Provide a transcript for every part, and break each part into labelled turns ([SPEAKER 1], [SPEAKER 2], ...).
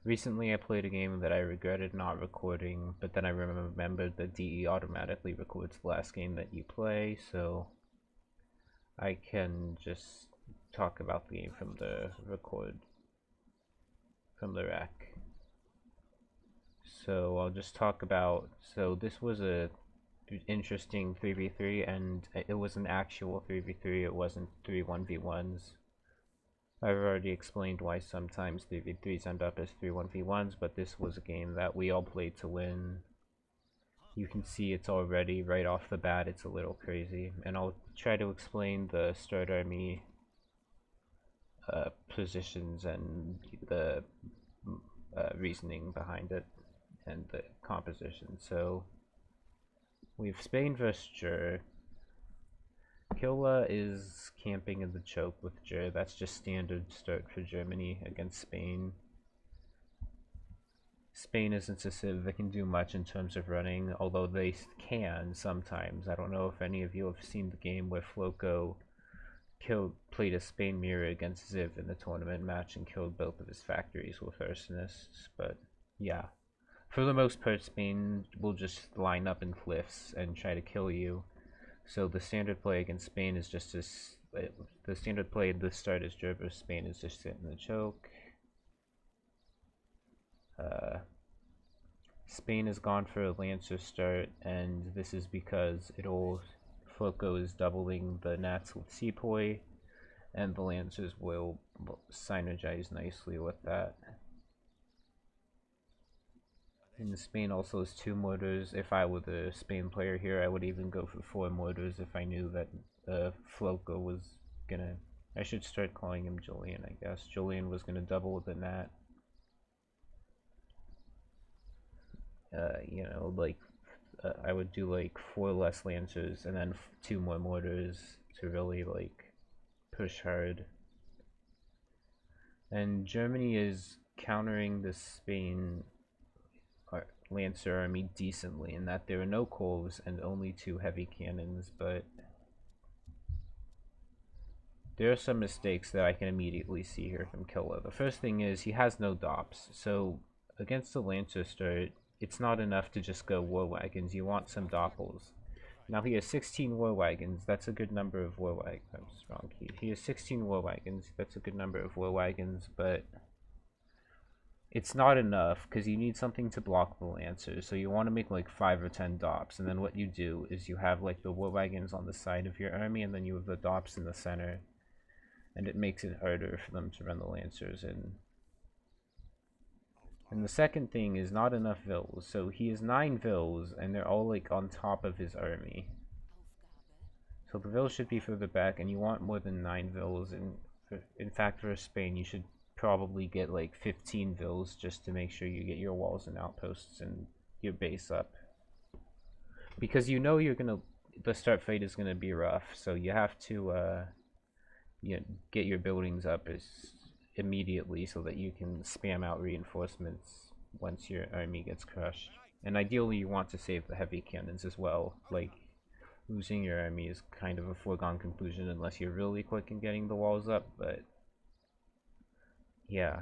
[SPEAKER 1] Recently I played a game that I regretted not recording, but then I remembered that DE automatically records the last game that you play, so I can just talk about the game from the rack. So I'll just talk about, so this was a interesting 3v3, and it was an actual 3v3, it wasn't 3 1v1s. I've already explained why sometimes 3v3s end up as 3 1v1s, but this was a game that we all played to win. You can see it's already, right off the bat, it's a little crazy, and I'll try to explain the start army positions and the reasoning behind it and the composition. So we have Spain versus Jur. Killa is camping in the choke with Jur. That's just standard start for Germany against Spain. Spain isn't a civ that can do much in terms of running, although they can sometimes. I don't know if any of you have seen the game where Floco played a Spain mirror against Ziv in the tournament match and killed both of his factories with arsonists, but yeah. For the most part, Spain will just line up in cliffs and try to kill you. So the standard play against Spain is just this. The standard play at the start is Gerber. Spain is just sit in the choke. Spain has gone for a Lancer start, and this is because Floco is doubling the Nats with Sepoy, and the Lancers will synergize nicely with that. And Spain also has 2 mortars. If I were the Spain player here, I would even go for 4 mortars if I knew that Floco was gonna... I should start calling him Julian, I guess. Julian was gonna double with the Nat. You know, like, I would do like 4 less Lancers and then 2 more mortars to really, like, push hard. And Germany is countering the Spain Lancer army decently in that there are no Coles and only 2 heavy cannons, but there are some mistakes that I can immediately see here from Killa. The first thing is he has no DOPS, so against the Lancer start, it's not enough to just go war wagons, you want some doppels. Now he has 16 war wagons, that's a good number of war wagons. Wrong key. He has 16 war wagons, that's a good number of war wagons, but it's not enough because you need something to block the Lancers. So you want to make like 5 or 10 DOPS, and then what you do is you have like the war wagons on the side of your army, and then you have the DOPS in the center, and it makes it harder for them to run the Lancers in. And the second thing is not enough vills. So he has 9 vills, and they're all like on top of his army. So the vills should be further back, and you want more than 9 vills. And in fact, for Spain, you should probably get like 15 vills just to make sure you get your walls and outposts and your base up. Because you know the start fight is gonna be rough, so you have to get your buildings up immediately so that you can spam out reinforcements once your army gets crushed. And ideally you want to save the heavy cannons as well. Like, losing your army is kind of a foregone conclusion unless you're really quick in getting the walls up, but yeah,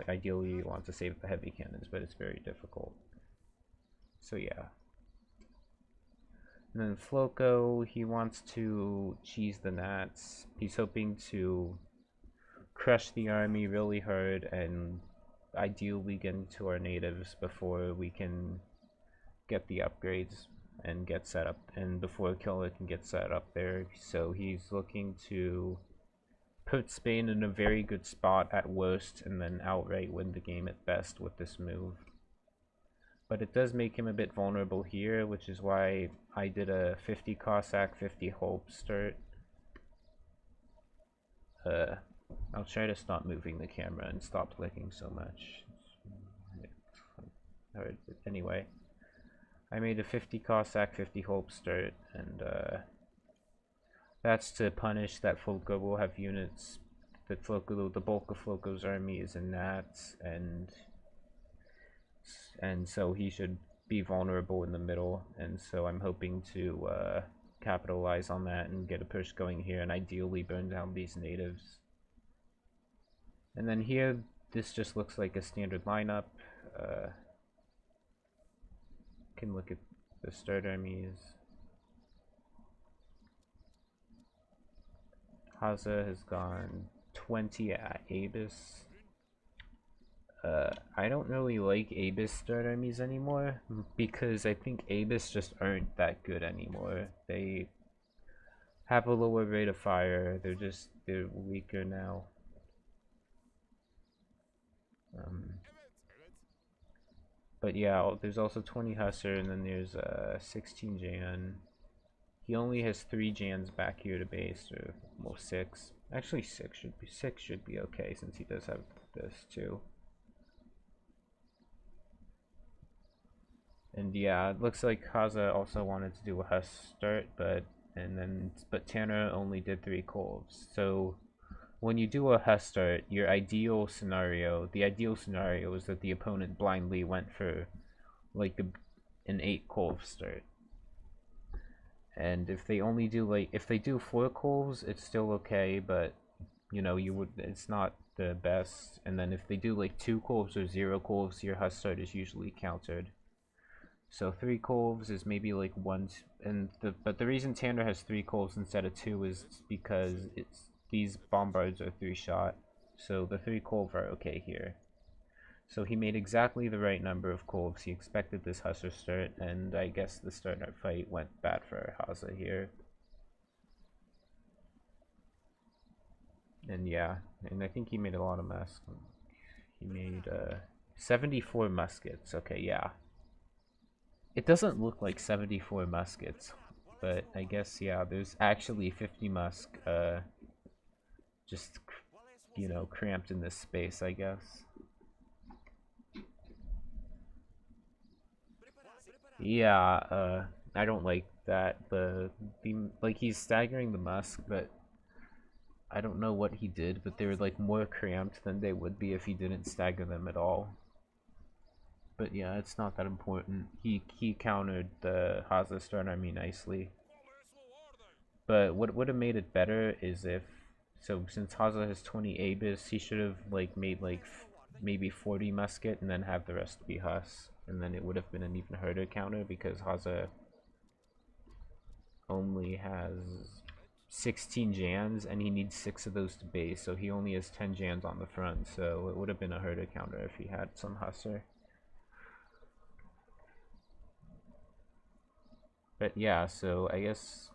[SPEAKER 1] ideally you want to save the heavy cannons, but it's very difficult. So yeah. And then Floco, he wants to cheese the Nats. He's hoping to crush the army really hard and ideally get into our natives before we can get the upgrades and get set up, and before Killa can get set up there. So he's looking to put Spain in a very good spot at worst and then outright win the game at best with this move. But it does make him a bit vulnerable here, which is why I did a 50 Cossack, 50 Hope start. I'll try to stop moving the camera and stop clicking so much. Alright, anyway. I made a 50 Cossack, 50 Hope start, and that's to punish that Floco will have units. That the bulk of Floco's army is in Nats, and so he should be vulnerable in the middle, and so I'm hoping to capitalize on that and get a push going here and ideally burn down these natives. And then here this just looks like a standard lineup. Can look at the start armies. Hazza has gone 20 at Abus. I don't really like Abus start armies anymore because I think Abus just aren't that good anymore. They have a lower rate of fire. They're weaker now. But yeah, there's also 20 Husser, and then there's 16 Jan. He only has 3 Jans back here to base, or well, 6. Actually, 6 should be okay since he does have this too. And yeah, it looks like Hazza also wanted to do a Huss start, but Tanner only did 3 Colves. So when you do a Huss start, the ideal scenario is that the opponent blindly went for like an 8 Colv start. And if they only do if they do 4 Colves, it's still okay, but you know, it's not the best. And then if they do like 2 Colves or 0 Colves, your Huss start is usually countered. So 3 Colves is maybe like 1, but the reason Tanner has 3 Colves instead of 2 is because these bombards are 3-shot, so the 3 Colv are okay here. So he made exactly the right number of Colves. He expected this Husser start, and I guess the start fight went bad for Hazza here. And yeah, and I think he made a lot of mess. He made 74 muskets. Okay, yeah. It doesn't look like 74 muskets, but I guess, yeah, there's actually 50 musk, just, you know, cramped in this space, I guess. Yeah, I don't like that. Like, he's staggering the musk, but I don't know what he did, but they were, like, more cramped than they would be if he didn't stagger them at all. But yeah, it's not that important. He countered the Hazza start army nicely. But what would have made it better is if, so since Hazza has 20 Abus, he should have like made like maybe 40 musket and then have the rest be Huss, and then it would have been an even harder counter because Hazza only has 16 Jans and he needs 6 of those to base, so he only has 10 Jans on the front, so it would have been a harder counter if he had some Husser. But yeah, so I guess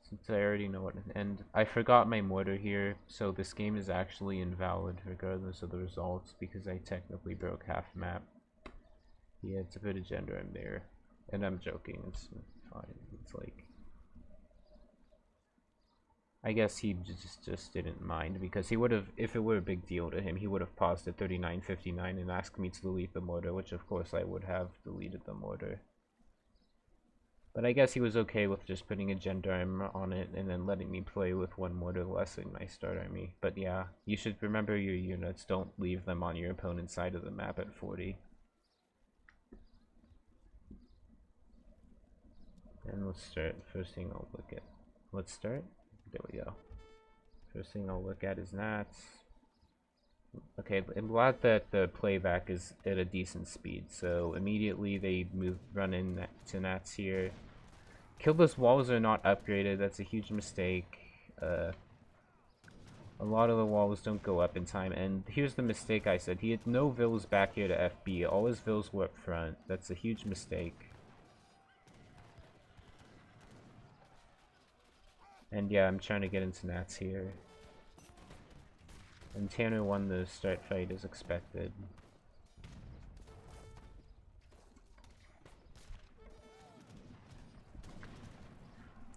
[SPEAKER 1] since I already know what, and I forgot my mortar here, so this game is actually invalid regardless of the results because I technically broke half map. Yeah, it's a bit of gender in there, and I'm joking. It's fine. It's like, I guess he just didn't mind because he would have, if it were a big deal to him, he would have paused at 39:59 and asked me to delete the mortar, which of course I would have deleted the mortar. But I guess he was okay with just putting a gendarme on it and then letting me play with 1 mortar less in my start army. But yeah, you should remember your units. Don't leave them on your opponent's side of the map at 40. And let's start. First thing I'll look at. Let's start. There we go. First thing I'll look at is Nats. Okay, I'm glad that the playback is at a decent speed. So immediately they run in to Nats here. Killa's walls are not upgraded. That's a huge mistake. A lot of the walls don't go up in time. And here's the mistake I said. He had no vills back here to FB. All his vills were up front. That's a huge mistake. And yeah, I'm trying to get into Nats here. And Tanner won the start fight as expected.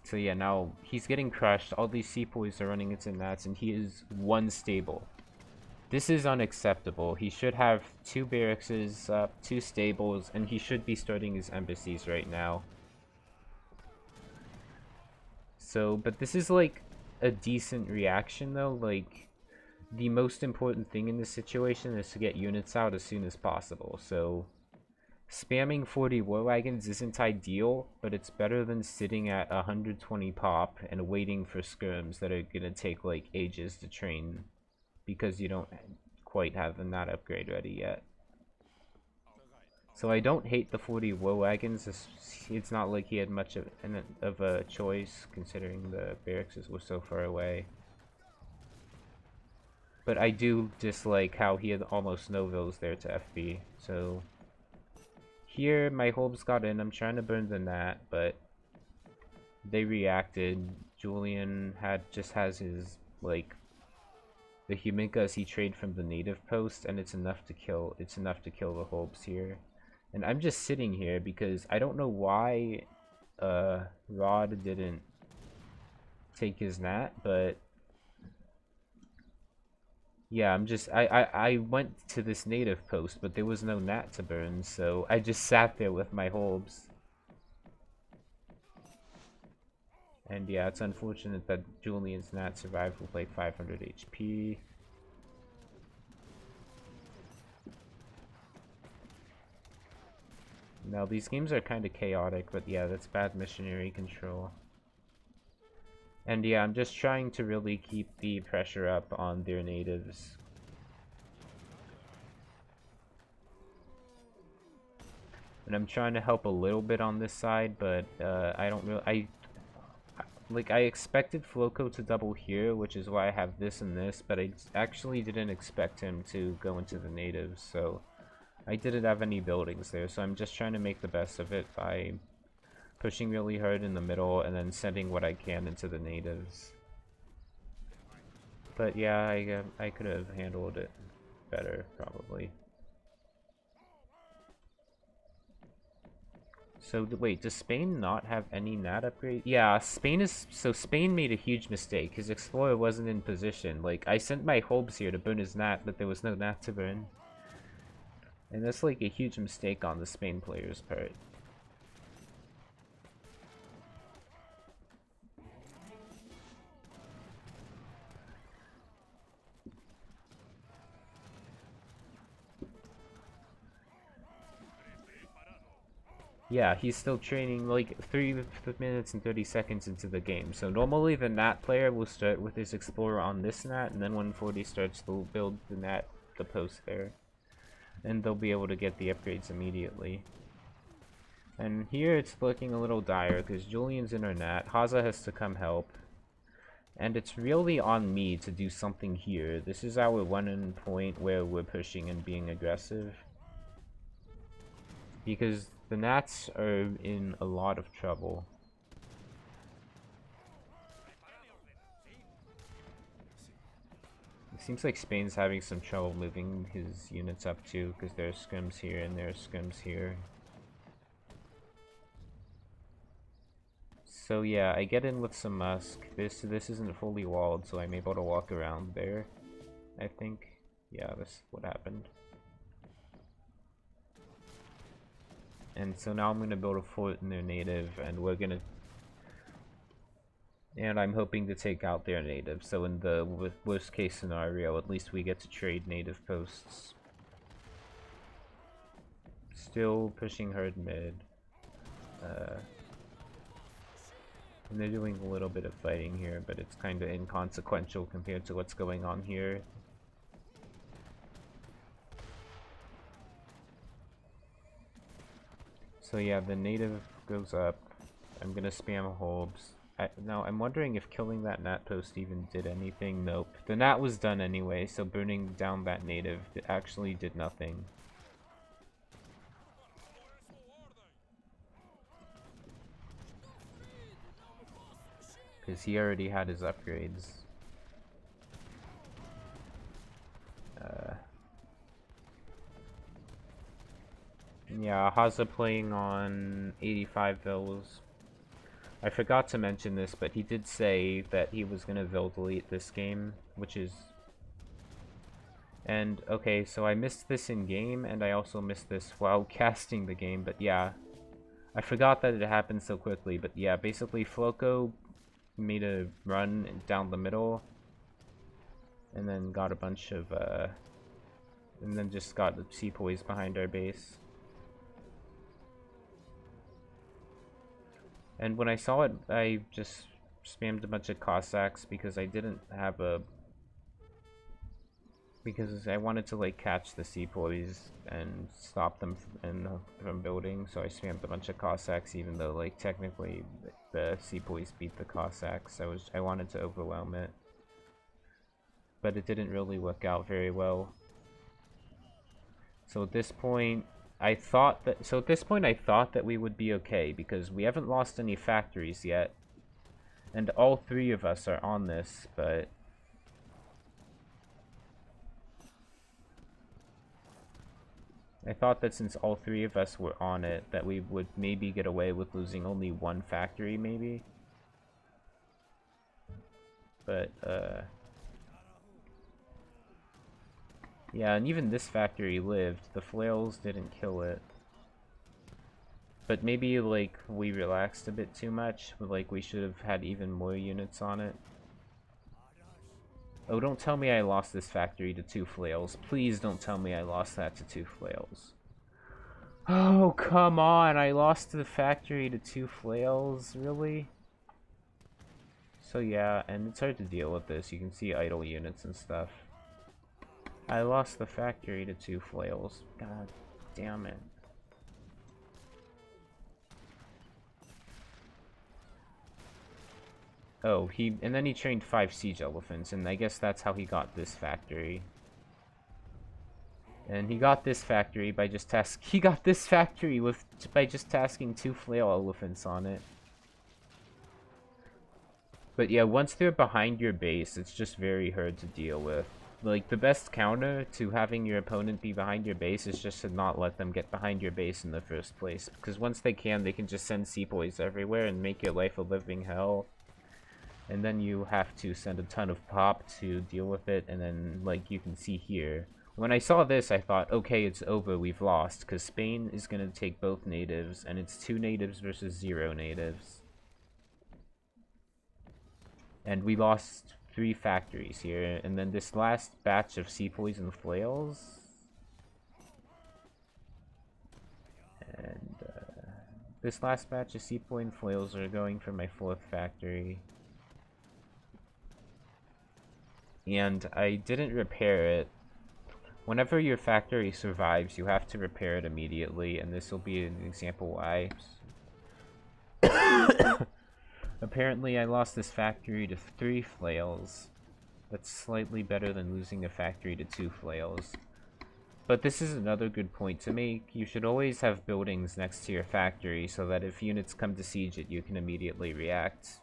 [SPEAKER 1] So yeah, now he's getting crushed. All these sepoys are running into Nats, and he is 1 stable. This is unacceptable. He should have 2 barracks up, 2 stables, and he should be starting his embassies right now. So, but this is like a decent reaction though. Like, the most important thing in this situation is to get units out as soon as possible. So spamming 40 war wagons isn't ideal, but it's better than sitting at 120 pop and waiting for skirms that are gonna take like ages to train because you don't quite have the Nat upgrade ready yet. So I don't hate the 40 woe wagons. It's not like he had much of a choice, considering the barracks were so far away. But I do dislike how he had almost no vills there to FB. So here my Holbs got in. I'm trying to burn the Nat, but they reacted. Julian just has his, like, the Huminkas he trade from the native post, and it's enough to kill the Holbs here. And I'm just sitting here because I don't know why Rod didn't take his Nat, but yeah, I went to this native post, but there was no Nat to burn, so I just sat there with my Holbs. And yeah, it's unfortunate that Julian's Nat survived with like 500 HP. Now, these games are kind of chaotic, but yeah, that's bad missionary control. And yeah, I'm just trying to really keep the pressure up on their natives. And I'm trying to help a little bit on this side, but I don't really... I expected Floco to double here, which is why I have this and this, but I actually didn't expect him to go into the natives, so I didn't have any buildings there, so I'm just trying to make the best of it by pushing really hard in the middle and then sending what I can into the natives. But yeah, I could have handled it better, probably. So wait, does Spain not have any Nat upgrade? Yeah, Spain made a huge mistake. His Explorer wasn't in position. Like, I sent my Holbs here to burn his Nat, but there was no Nat to burn. And that's like a huge mistake on the Spain player's part. Yeah, he's still training like 3 minutes and 30 seconds into the game. So normally the Nat player will start with his Explorer on this Nat, and then when 40 starts, they'll build the Nat, the post there. And they'll be able to get the upgrades immediately. And here it's looking a little dire because Julian's in our Nat. Hazza has to come help. And it's really on me to do something here. This is our one-in point where we're pushing and being aggressive. Because the Nats are in a lot of trouble. It seems like Spain's having some trouble moving his units up too, because there's scrims here and there's scrims here. So yeah, I get in with some musk. This isn't fully walled, so I'm able to walk around there, I think. Yeah, that's what happened. And so now I'm going to build a fort in their native, and we're going to... And I'm hoping to take out their native, so in the worst case scenario, at least we get to trade native posts. Still pushing hard mid. And they're doing a little bit of fighting here, but it's kind of inconsequential compared to what's going on here. So yeah, the native goes up. I'm gonna spam Holbs. Now, I'm wondering if killing that Nat post even did anything. Nope. The Nat was done anyway, so burning down that native actually did nothing. Because he already had his upgrades. Yeah, Hazza playing on 85 vills. I forgot to mention this, but he did say that he was gonna vil delete this game, which is... And, okay, so I missed this in game, and I also missed this while casting the game, but yeah. I forgot that it happened so quickly, but yeah, basically Floco made a run down the middle, and then got a bunch of, and then just got the sepoys behind our base. And when I saw it, I just spammed a bunch of Cossacks because I didn't have a... because I wanted to like catch the sepoys and stop them from building, so I spammed a bunch of Cossacks, even though like technically the sepoys beat the Cossacks. I wanted to overwhelm it, but it didn't really work out very well. So at this point, I thought that we would be okay because we haven't lost any factories yet, and all three of us are on this, but I thought that since all three of us were on it, that we would maybe get away with losing only one factory, maybe. But, yeah, and even this factory lived. The flails didn't kill it. But maybe, like, we relaxed a bit too much. Like, we should have had even more units on it. Oh, don't tell me I lost this factory to 2 flails. Please don't tell me I lost that to 2 flails. Oh, come on! I lost the factory to 2 flails? Really? So yeah, and it's hard to deal with this. You can see idle units and stuff. I lost the factory to 2 flails. God damn it. Oh, and then he trained 5 siege elephants, and I guess that's how he got this factory. And he got this factory by just by just tasking 2 flail elephants on it. But yeah, once they're behind your base, it's just very hard to deal with. Like, the best counter to having your opponent be behind your base is just to not let them get behind your base in the first place. Because once they can just send sepoys everywhere and make your life a living hell. And then you have to send a ton of pop to deal with it, and then, like, you can see here. When I saw this, I thought, okay, it's over, we've lost, because Spain is going to take both natives, and it's 2 natives versus 0 natives. And we lost 3 factories here, and then this last batch of sepoys and flails. And, this last batch of sepoy and flails are going for my 4th factory. And I didn't repair it. Whenever your factory survives, you have to repair it immediately, and this will be an example why. Apparently, I lost this factory to 3 flails. That's slightly better than losing a factory to 2 flails. But this is another good point to make. You should always have buildings next to your factory so that if units come to siege it, you can immediately react.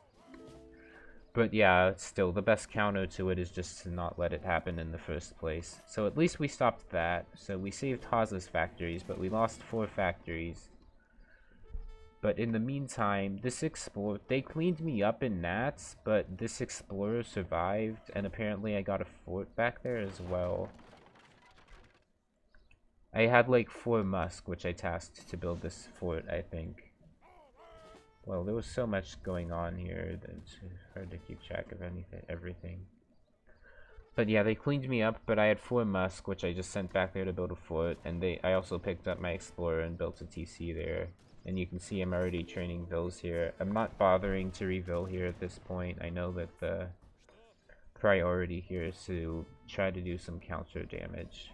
[SPEAKER 1] But yeah, still, the best counter to it is just to not let it happen in the first place. So at least we stopped that. So we saved Hazza's factories, but we lost 4 factories. But in the meantime, this explorer, they cleaned me up in Nats, but this explorer survived, and apparently I got a fort back there as well. I had like 4 musk, which I tasked to build this fort, I think. Well, there was so much going on here that it's hard to keep track of everything. But yeah, they cleaned me up, but I had 4 musk, which I just sent back there to build a fort, and I also picked up my explorer and built a TC there. And you can see I'm already training vills here. I'm not bothering to revill here at this point. I know that the priority here is to try to do some counter damage.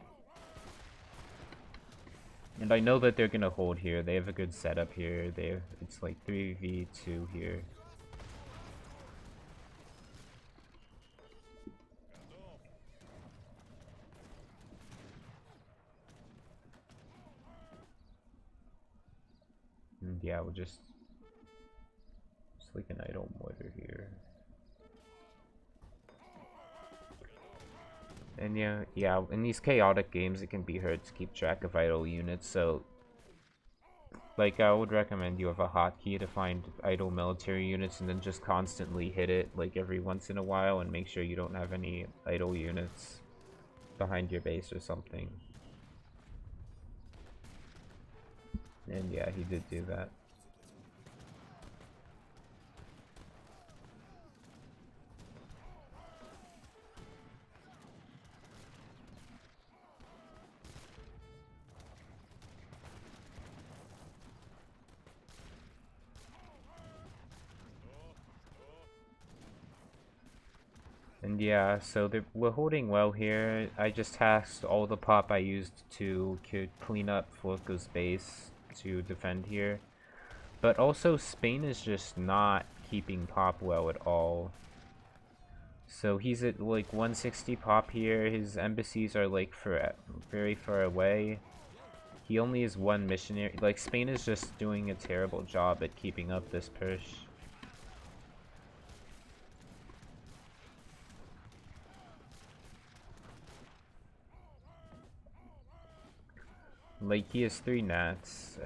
[SPEAKER 1] And I know that they're gonna hold here. They have a good setup here. It's like 3v2 here. And yeah, we'll just like an idle mortar here. And yeah, in these chaotic games it can be hard to keep track of idle units, so like I would recommend you have a hotkey to find idle military units and then just constantly hit it like every once in a while and make sure you don't have any idle units behind your base or something. And yeah, he did do that. And yeah, so we're holding well here. I just tasked all the pop I used to clean up Florco's base to defend here. But also, Spain is just not keeping pop well at all. So he's at like 160 pop here. His embassies are like very far away. He only has one missionary. Like, Spain is just doing a terrible job at keeping up this push. Like, he has 3 gnats,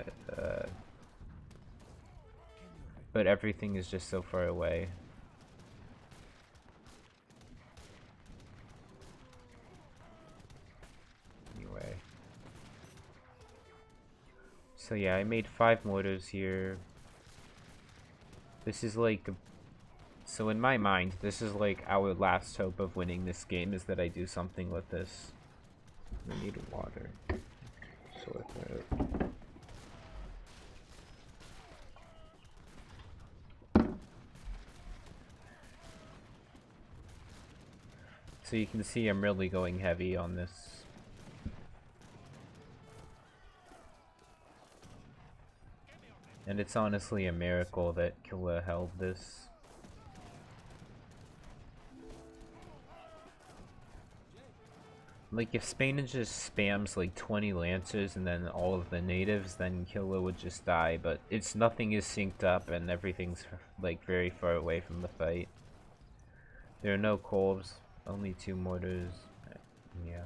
[SPEAKER 1] but everything is just so far away. Anyway. So yeah, I made 5 mortars here. This is like... So in my mind, this is like our last hope of winning this game, is that I do something with this. I need water. Sort out. So you can see I'm really going heavy on this. And it's honestly a miracle that Killa held this. Like, if Spain just spams like 20 lancers and then all of the natives, then Killa would just die, but nothing is synced up and everything's like very far away from the fight. There are no Kolbs, only 2 mortars. Yeah.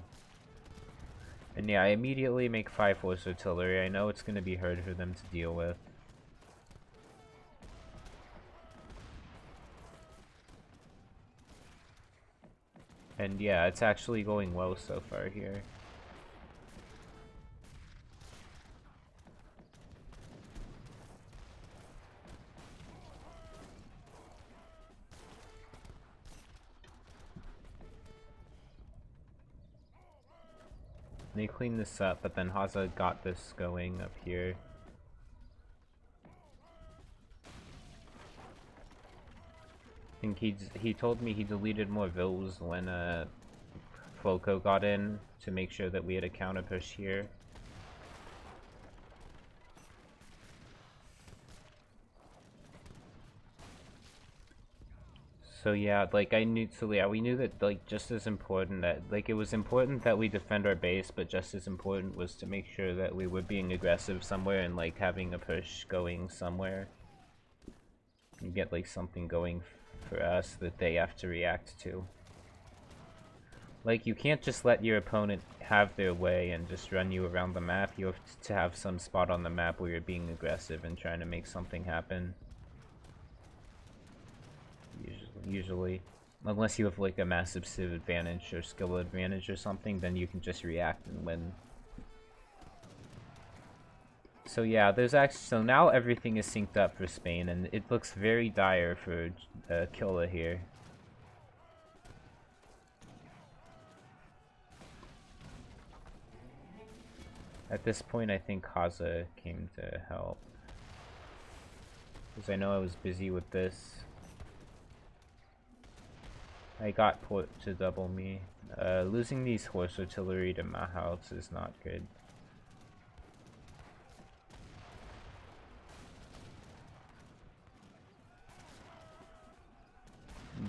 [SPEAKER 1] And yeah, I immediately make 5 horse artillery. I know it's gonna be hard for them to deal with. And yeah, it's actually going well so far here. They cleaned this up, but then Hazza got this going up here. I think he told me he deleted more vills when Floko got in to make sure that we had a counter push here. So yeah, like we knew that like just as important that like it was important that we defend our base, but just as important was to make sure that we were being aggressive somewhere and like having a push going somewhere. And get like something going for us that they have to react to. Like, you can't just let your opponent have their way and just run you around the map. You have to have some spot on the map where you're being aggressive and trying to make something happen. Usually. Unless you have like a massive civ advantage or skill advantage or something, then you can just react and win. So yeah, so now everything is synced up for Spain, and it looks very dire for Killa here. At this point, I think Hazza came to help. Because I know I was busy with this. I got put to double me. Losing these horse artillery to Mahouts is not good.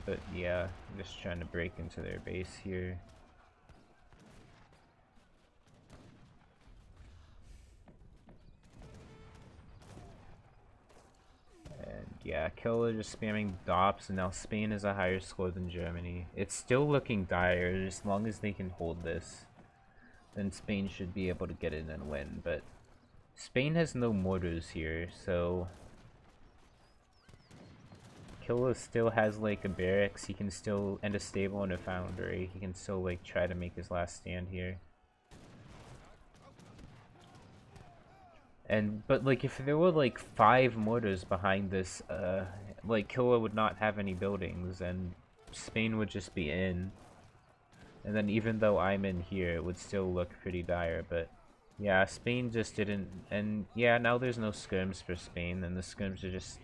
[SPEAKER 1] But yeah, I'm just trying to break into their base here. And yeah, Killa just spamming dops, and now Spain has a higher score than Germany. It's still looking dire. As long as they can hold this, then Spain should be able to get in and win. But Spain has no mortars here, so Killa still has like a barracks. He can still, and a stable and a foundry. He can still like try to make his last stand here. But like if there were like 5 mortars behind this, like Killa would not have any buildings and Spain would just be in. And then even though I'm in here, it would still look pretty dire, but yeah, Spain just didn't, and yeah, now there's no skirms for Spain, and the skirms are just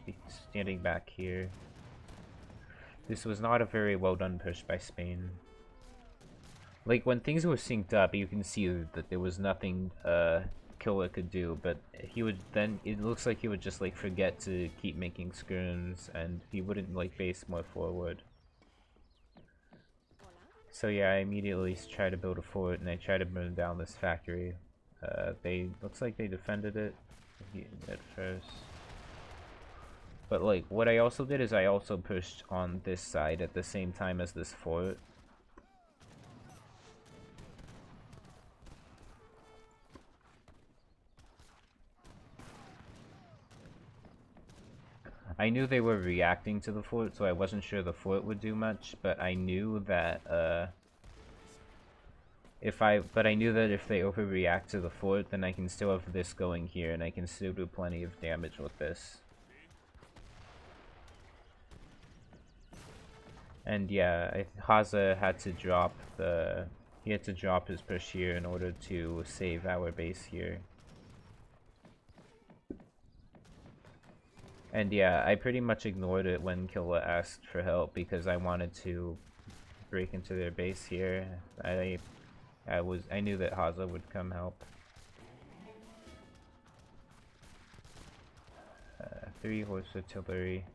[SPEAKER 1] standing back here. This was not a very well done push by Spain. Like, when things were synced up, you can see that there was nothing Killa could do, but he would then, it looks like he would just like forget to keep making skirms, and he wouldn't like base more forward. So yeah, I immediately tried to build a fort, and I tried to burn down this factory. Looks like they defended it at first. But like, what I also did is I also pushed on this side at the same time as this fort. I knew they were reacting to the fort, so I wasn't sure the fort would do much, but I knew that, if they overreact to the fort, then I can still have this going here, and I can still do plenty of damage with this. And yeah, Hazza had to drop his push here in order to save our base here. And yeah, I pretty much ignored it when Killa asked for help because I wanted to break into their base here. I knew that Hazza would come help. 3 horse artillery.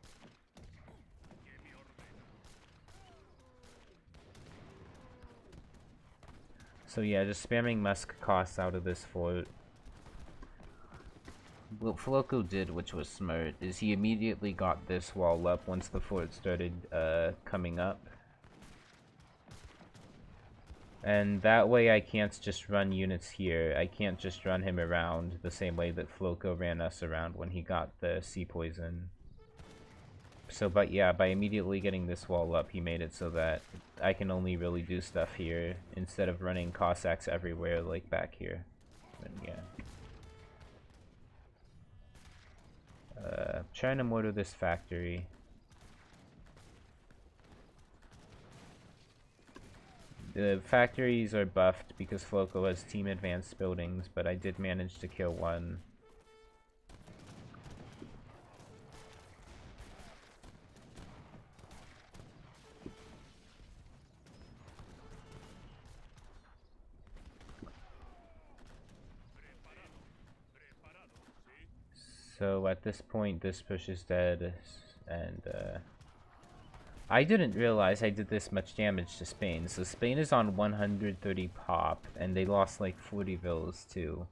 [SPEAKER 1] So yeah, just spamming musk costs out of this fort. What Floco did, which was smart, is he immediately got this wall up once the fort started coming up. And that way I can't just run units here. I can't just run him around the same way that Floco ran us around when he got the sea poison. So, but yeah, by immediately getting this wall up, he made it so that I can only really do stuff here instead of running Cossacks everywhere like back here. But yeah. Trying to mortar this factory. The factories are buffed because Floco has team advanced buildings, but I did manage to kill one. So at this point, this push is dead, and I didn't realize I did this much damage to Spain. So Spain is on 130 pop, and they lost like 40 villas too.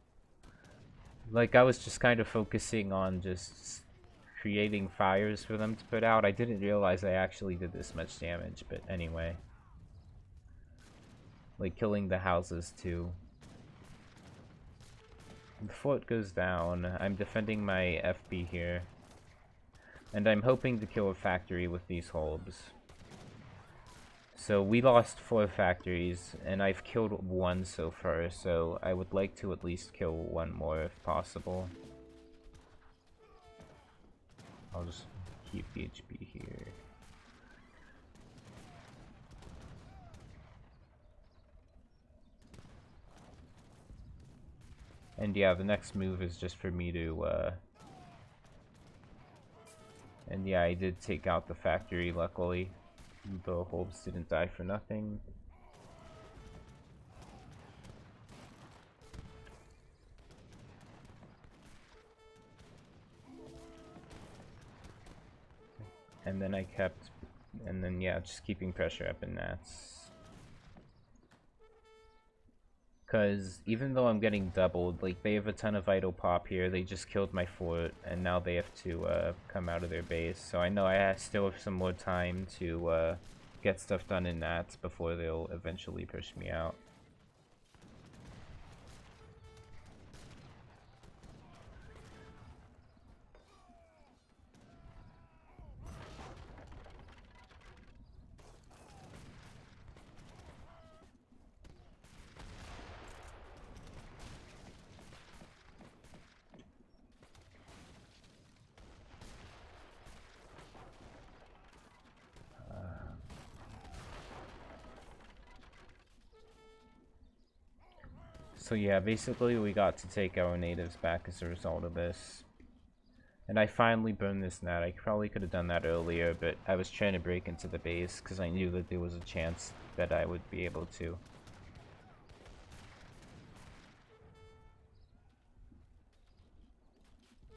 [SPEAKER 1] Like, I was just kind of focusing on just creating fires for them to put out. I didn't realize I actually did this much damage, but anyway. Like, killing the houses too. The fort goes down. I'm defending my FB here. And I'm hoping to kill a factory with these hulbs. So we lost 4 factories, and I've killed 1 so far, so I would like to at least kill 1 more if possible. I'll just keep HP here. And yeah, the next move is just for me to, and yeah, I did take out the factory, luckily. The hulbs didn't die for nothing. And then yeah, just keeping pressure up in Nats. Because even though I'm getting doubled, like, they have a ton of idle pop here, they just killed my fort, and now they have to come out of their base. So I know I still have some more time to get stuff done in Nats before they'll eventually push me out. So yeah, basically we got to take our natives back as a result of this. And I finally burned this net. I probably could have done that earlier, but I was trying to break into the base because I knew that there was a chance that I would be able to.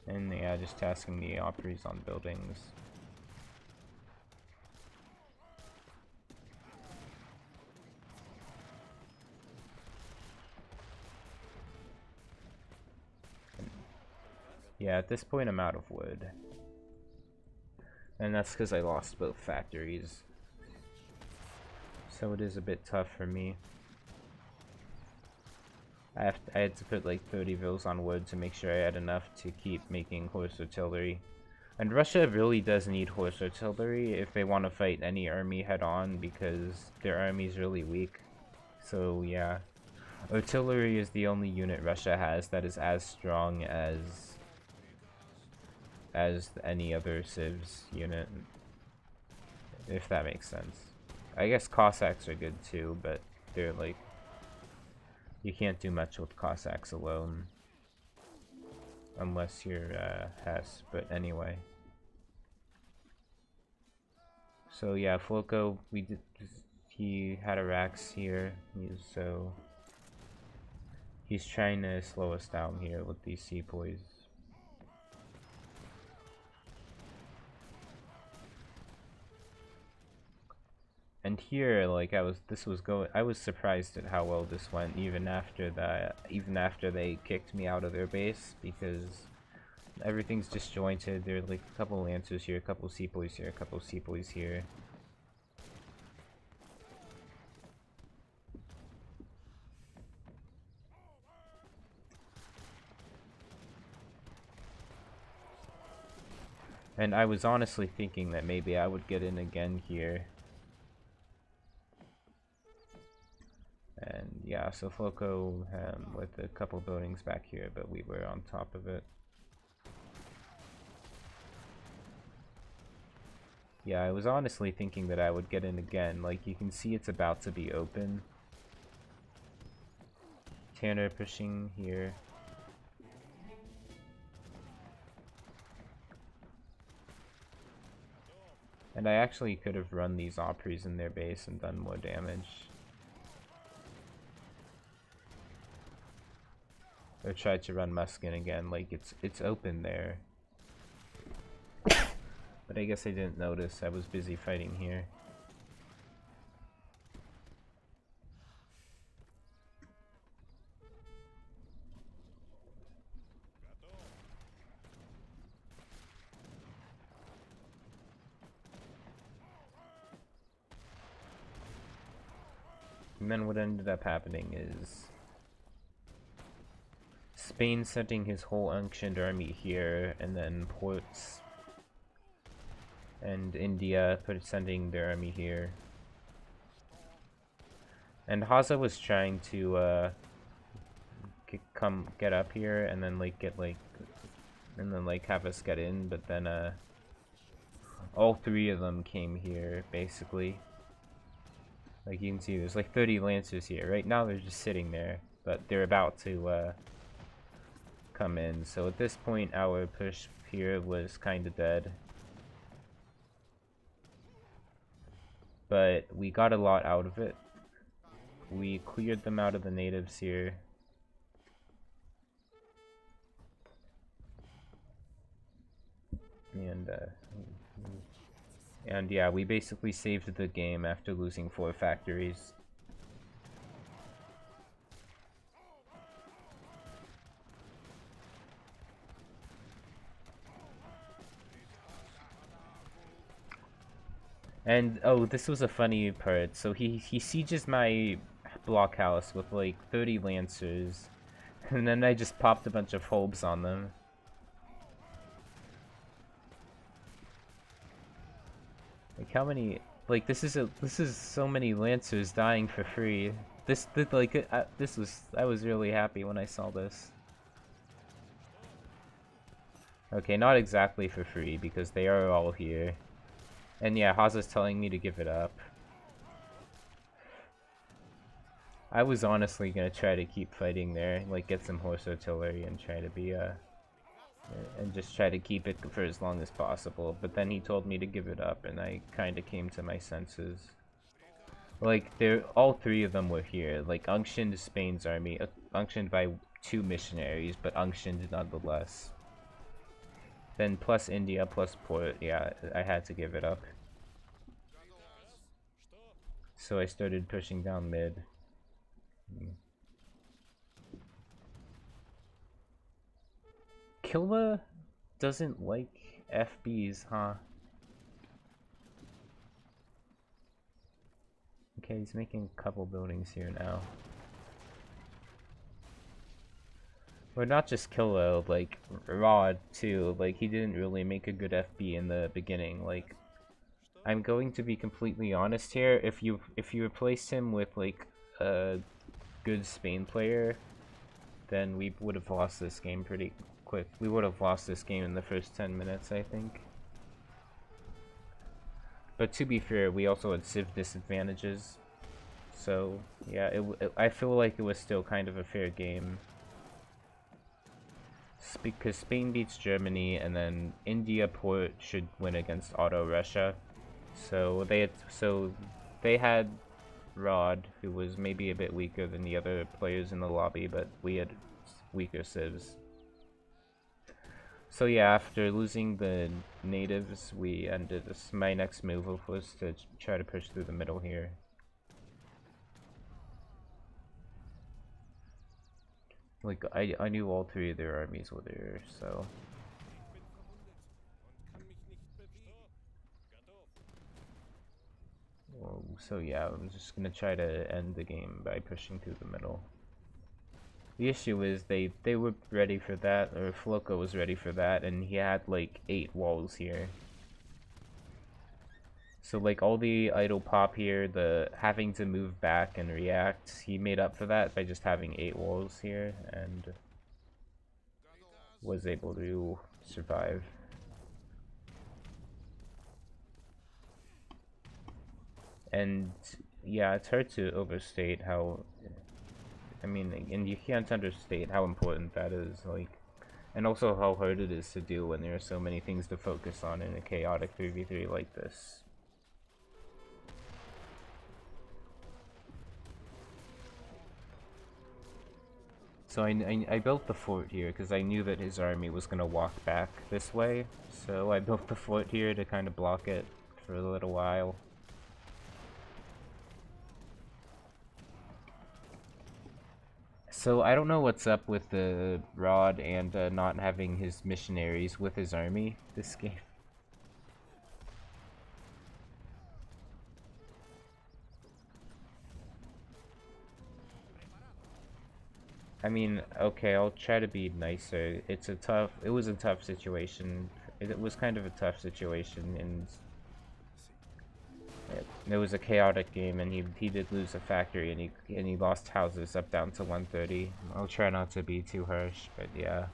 [SPEAKER 1] And yeah, just tasking the Opries on buildings. Yeah, at this point I'm out of wood. And that's because I lost both factories. So it is a bit tough for me. I had to put like 30 vills on wood to make sure I had enough to keep making horse artillery. And Russia really does need horse artillery if they want to fight any army head on, because their army's really weak. So yeah, artillery is the only unit Russia has that is as strong as any other civs unit, if that makes sense. I guess Cossacks are good too, but they're like, you can't do much with Cossacks alone unless you're Hess, but anyway. So yeah, Floko, he had a Rax here, he's trying to slow us down here with these sepoys. And here, like, I was surprised at how well this went, even after they kicked me out of their base, because everything's disjointed. There are like a couple lancers here, a couple sepoys here, a couple sepoys here. And I was honestly thinking that maybe I would get in again here. And yeah, so Floko with a couple buildings back here, but we were on top of it. Yeah, I was honestly thinking that I would get in again. Like, you can see it's about to be open. Tanner pushing here. And I actually could have run these Opries in their base and done more damage. Or tried to run Muskin again, like it's open there. But I guess I didn't notice, I was busy fighting here. And then what ended up happening is Spain sending his whole unctioned army here, and then ports, and India sending their army here. And Hazza was trying to get up here and then have us get in, but then all three of them came here basically. Like you can see, there's like 30 lancers here. Right now they're just sitting there, but they're about to come in. So at this point, our push here was kind of dead. But we got a lot out of it. We cleared them out of the natives here. And yeah, we basically saved the game after losing 4 factories. And oh, this was a funny part. So he sieges my blockhouse with like 30 lancers, and then I just popped a bunch of hobes on them. Like how many? Like this is so many lancers dying for free. I was really happy when I saw this. Okay, not exactly for free because they are all here. And yeah, Hazza's telling me to give it up. I was honestly gonna try to keep fighting there, like get some horse artillery and try to be and just try to keep it for as long as possible. But then he told me to give it up, and I kind of came to my senses. Like, all three of them were here. Like, unctioned Spain's army, unctioned by 2 missionaries, but unctioned nonetheless. Then plus India, plus Port, yeah, I had to give it up. So I started pushing down mid. Killa doesn't like FBs, huh? Okay, he's making a couple buildings here now. Or not just Killa, like Rod too. Like, he didn't really make a good FB in the beginning. Like, I'm going to be completely honest here. If you replaced him with like a good Spain player, then we would have lost this game pretty quick. We would have lost this game in the first 10 minutes, I think. But to be fair, we also had civ disadvantages. So, yeah, I feel like it was still kind of a fair game. Because Spain beats Germany, and then India Port should win against Auto Russia. So they had Rod, who was maybe a bit weaker than the other players in the lobby, but we had weaker civs. So yeah, after losing the natives, we ended this. My next move was to try to push through the middle here. Like, I knew all three of their armies were there, so. Well, so yeah, I'm just gonna try to end the game by pushing through the middle. The issue is they were ready for that, or Floco was ready for that, and he had like 8 walls here. So like all the idle pop here, the having to move back and react, he made up for that by just having 8 walls here, and was able to survive. And yeah, it's hard to overstate how, I mean, and you can't understate how important that is, like, and also how hard it is to do when there are so many things to focus on in a chaotic 3v3 like this. So I built the fort here because I knew that his army was going to walk back this way, so I built the fort here to kind of block it for a little while. So I don't know what's up with the Rod and not having his missionaries with his army this game. I mean, okay, I'll try to be nicer. It was a tough situation. It was kind of a tough situation, and it was a chaotic game, and he did lose a factory, and he lost houses up down to 130. I'll try not to be too harsh, but yeah.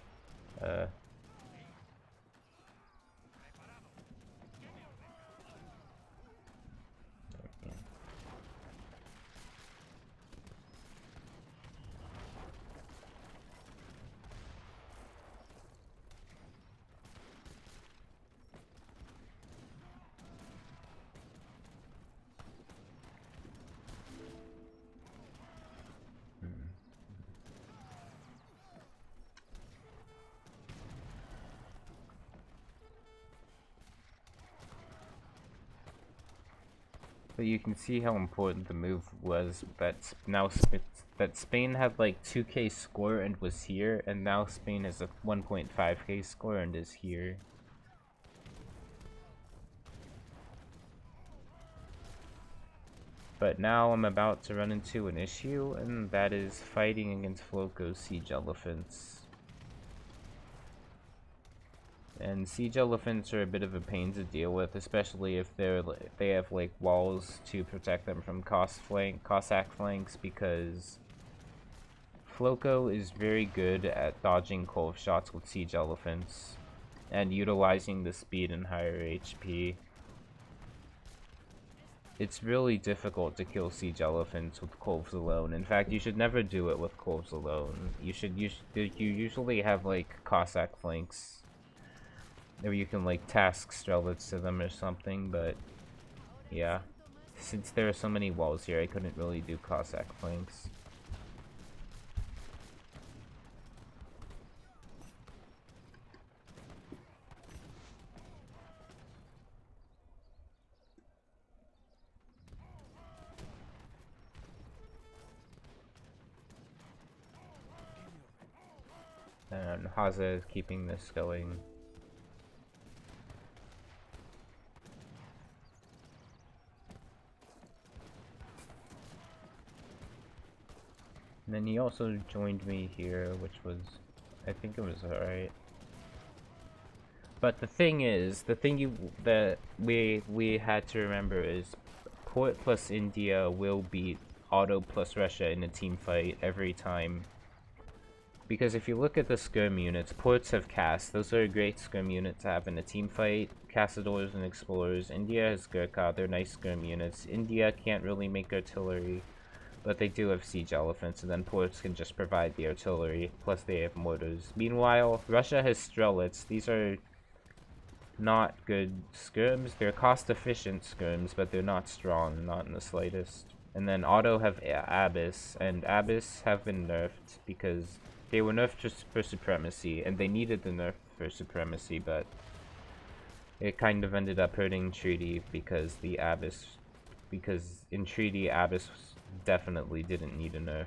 [SPEAKER 1] But you can see how important the move was. That Spain had like 2k score and was here, and now Spain has a 1.5k score and is here. But now I'm about to run into an issue, and that is fighting against Floco's siege elephants. And siege elephants are a bit of a pain to deal with, especially if they have like walls to protect them from Cossack flanks, because Floco is very good at dodging Kolv shots with siege elephants and utilizing the speed and higher HP. It's really difficult to kill siege elephants with Kolvs alone. In fact, you should never do it with Kolvs alone. You usually have like Cossack flanks Or you can like task Strelitz to them or something, but yeah. Since there are so many walls here, I couldn't really do Cossack flanks. And Hazza is keeping this going. And then he also joined me here, which was, I think it was alright. But the thing is, that we had to remember is, Port plus India will beat Auto plus Russia in a team fight every time. Because if you look at the scrim units, Ports have Cass. Those are a great scrim unit to have in a team fight. Cassadors and Explorers. India has Gurkha. They're nice scrim units. India can't really make artillery, but they do have siege elephants, and then Ports can just provide the artillery. Plus they have mortars. Meanwhile, Russia has Strelitz. These are not good skirms. They're cost-efficient skirms, but they're not strong, not in the slightest. And then Auto have Abyss, and Abyss have been nerfed because they were nerfed just for supremacy, and they needed the nerf for supremacy, but it kind of ended up hurting Treaty because in Treaty, Abyss definitely didn't need a nerf,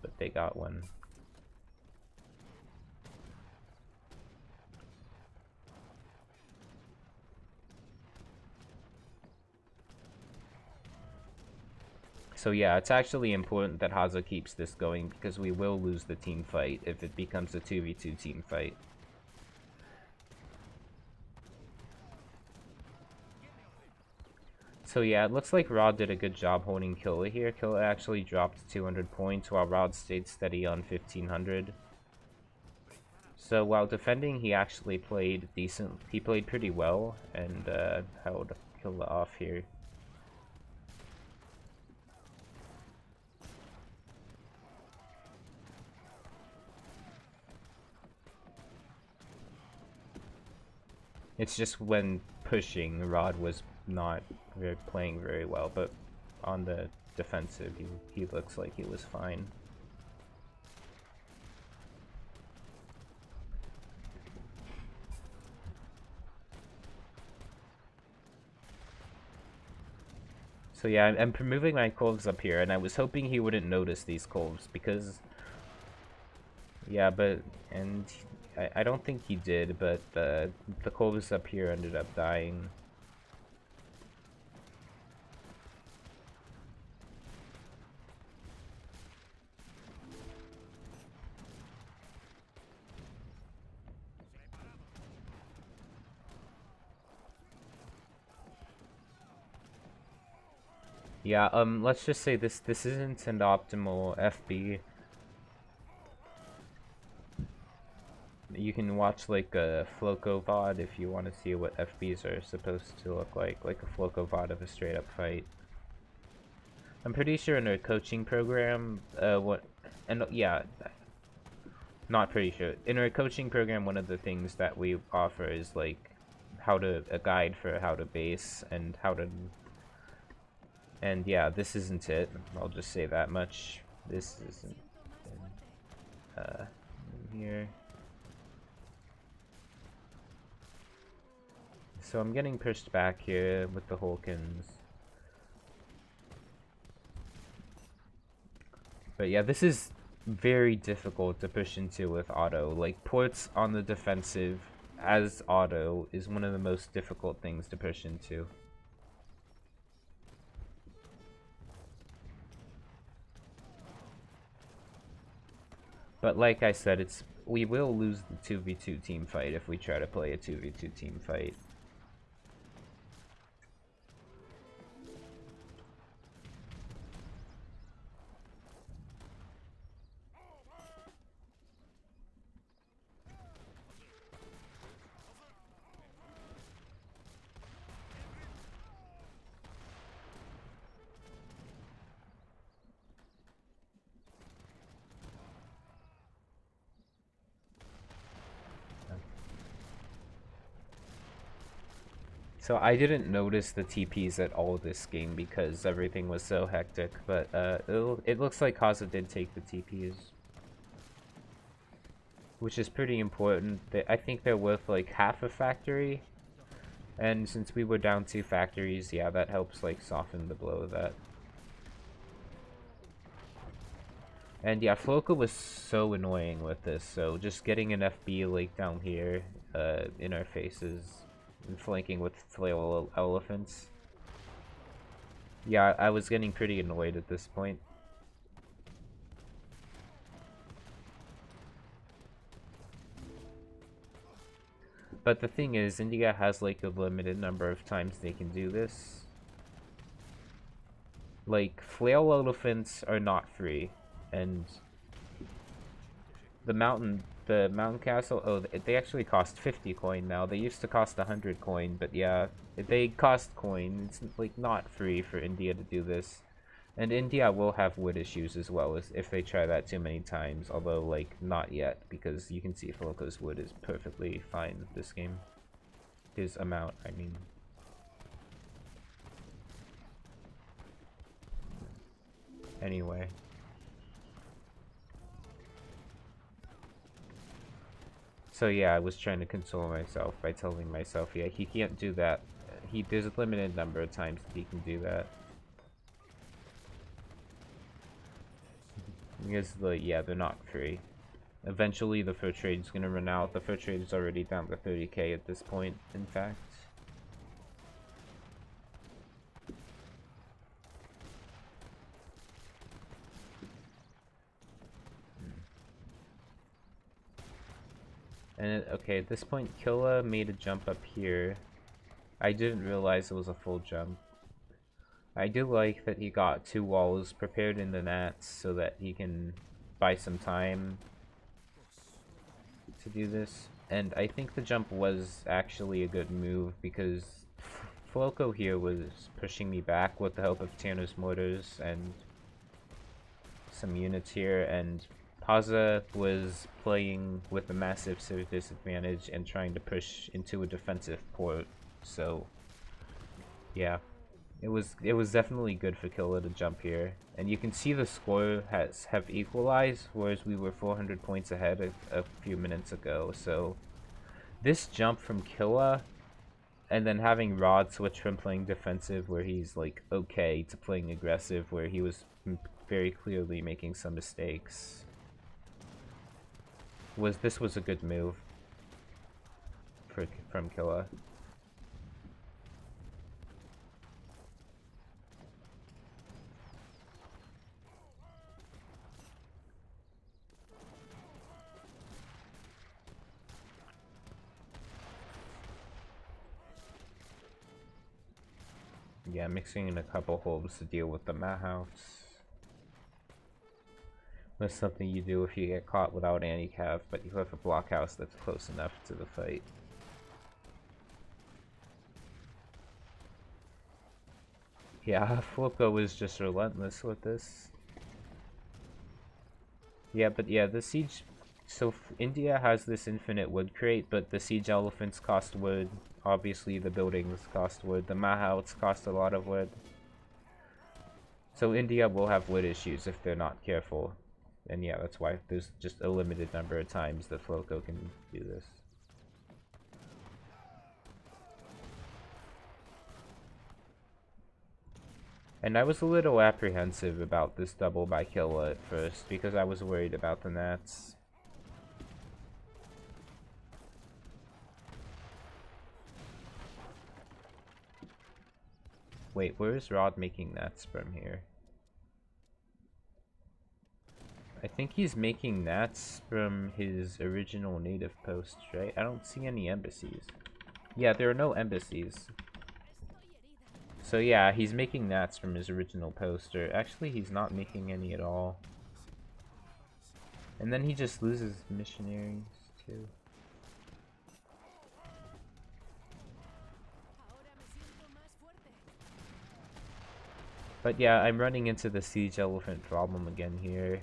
[SPEAKER 1] but they got one. So yeah, it's actually important that Hazza keeps this going because we will lose the team fight if it becomes a 2v2 team fight. So yeah, it looks like Rod did a good job holding Killa here. Killa actually dropped 200 points while Rod stayed steady on 1500. So while defending, he actually played decent. He played pretty well and held Killa off here. It's just when pushing, Rod was not playing very well, but on the defensive, he looks like he was fine. So yeah, I'm moving my Corvs up here, and I was hoping he wouldn't notice these Corvs, because... Yeah, but... And... I don't think he did, but the Corvus up here ended up dying. Yeah, let's just say this isn't an optimal FB. You can watch like a Floco VOD if you want to see what FBs are supposed to look like a Floco VOD of a straight up fight. I'm pretty sure in our coaching program, not pretty sure. In our coaching program, one of the things that we offer is like a guide for how to base and how to, and yeah, this isn't it. I'll just say that much. This isn't here. So I'm getting pushed back here with the Hulkins. But yeah, this is very difficult to push into with Auto. Like, Ports on the defensive as Auto is one of the most difficult things to push into. But like I said, we will lose the 2v2 team fight if we try to play a 2v2 team fight. So I didn't notice the TPs at all this game because everything was so hectic, but it looks like Hazza did take the TPs. Which is pretty important. I think they're worth like half a factory. And since we were down 2 factories, yeah, that helps like soften the blow of that. And yeah, Floka was so annoying with this, so just getting an FB like down here in our faces and flanking with flail elephants. Yeah, I was getting pretty annoyed at this point. But the thing is, India has like a limited number of times they can do this. Like, flail elephants are not free, and the mountain castle, oh, they actually cost 50 coin now. They used to cost 100 coin, but yeah, they cost coin. It's like not free for India to do this. And India will have wood issues as well as if they try that too many times, although like not yet, because you can see Floko's wood is perfectly fine this game. His amount, I mean. Anyway. So yeah, I was trying to console myself by telling myself, yeah, he can't do that. There's a limited number of times that he can do that. Because yeah, they're not free. Eventually the fur trade's gonna run out. The fur trade is already down to 30k at this point, in fact. And okay, at this point, Killa made a jump up here. I didn't realize it was a full jump. I do like that he got 2 walls prepared in the nats so that he can buy some time to do this. And I think the jump was actually a good move because Floko here was pushing me back with the help of Tanner's mortars and some units here, and Hazza was playing with a massive civic disadvantage and trying to push into a defensive port. So yeah, it was definitely good for Killa to jump here, and you can see the score have equalized, whereas we were 400 points ahead a few minutes ago. So this jump from Killa, and then having Rod switch from playing defensive where he's like okay to playing aggressive where he was very clearly making some mistakes, this was a good move from Killa. Yeah, mixing in a couple hobs to deal with the mat house. That's something you do if you get caught without anti-cav, but you have a blockhouse that's close enough to the fight. Yeah, Floko is just relentless with this. Yeah, but yeah, the siege... So India has this infinite wood crate, but the siege elephants cost wood. Obviously the buildings cost wood. The mahouts cost a lot of wood. So India will have wood issues if they're not careful. And yeah, that's why there's just a limited number of times that Floko can do this. And I was a little apprehensive about this double by Killa at first, because I was worried about the nats. Wait, where is Rod making nats from here? I think he's making nats from his original native post, right? I don't see any embassies. Yeah, there are no embassies. So yeah, he's making nats from his original post, or actually he's not making any at all. And then he just loses missionaries too. But yeah, I'm running into the siege elephant problem again here.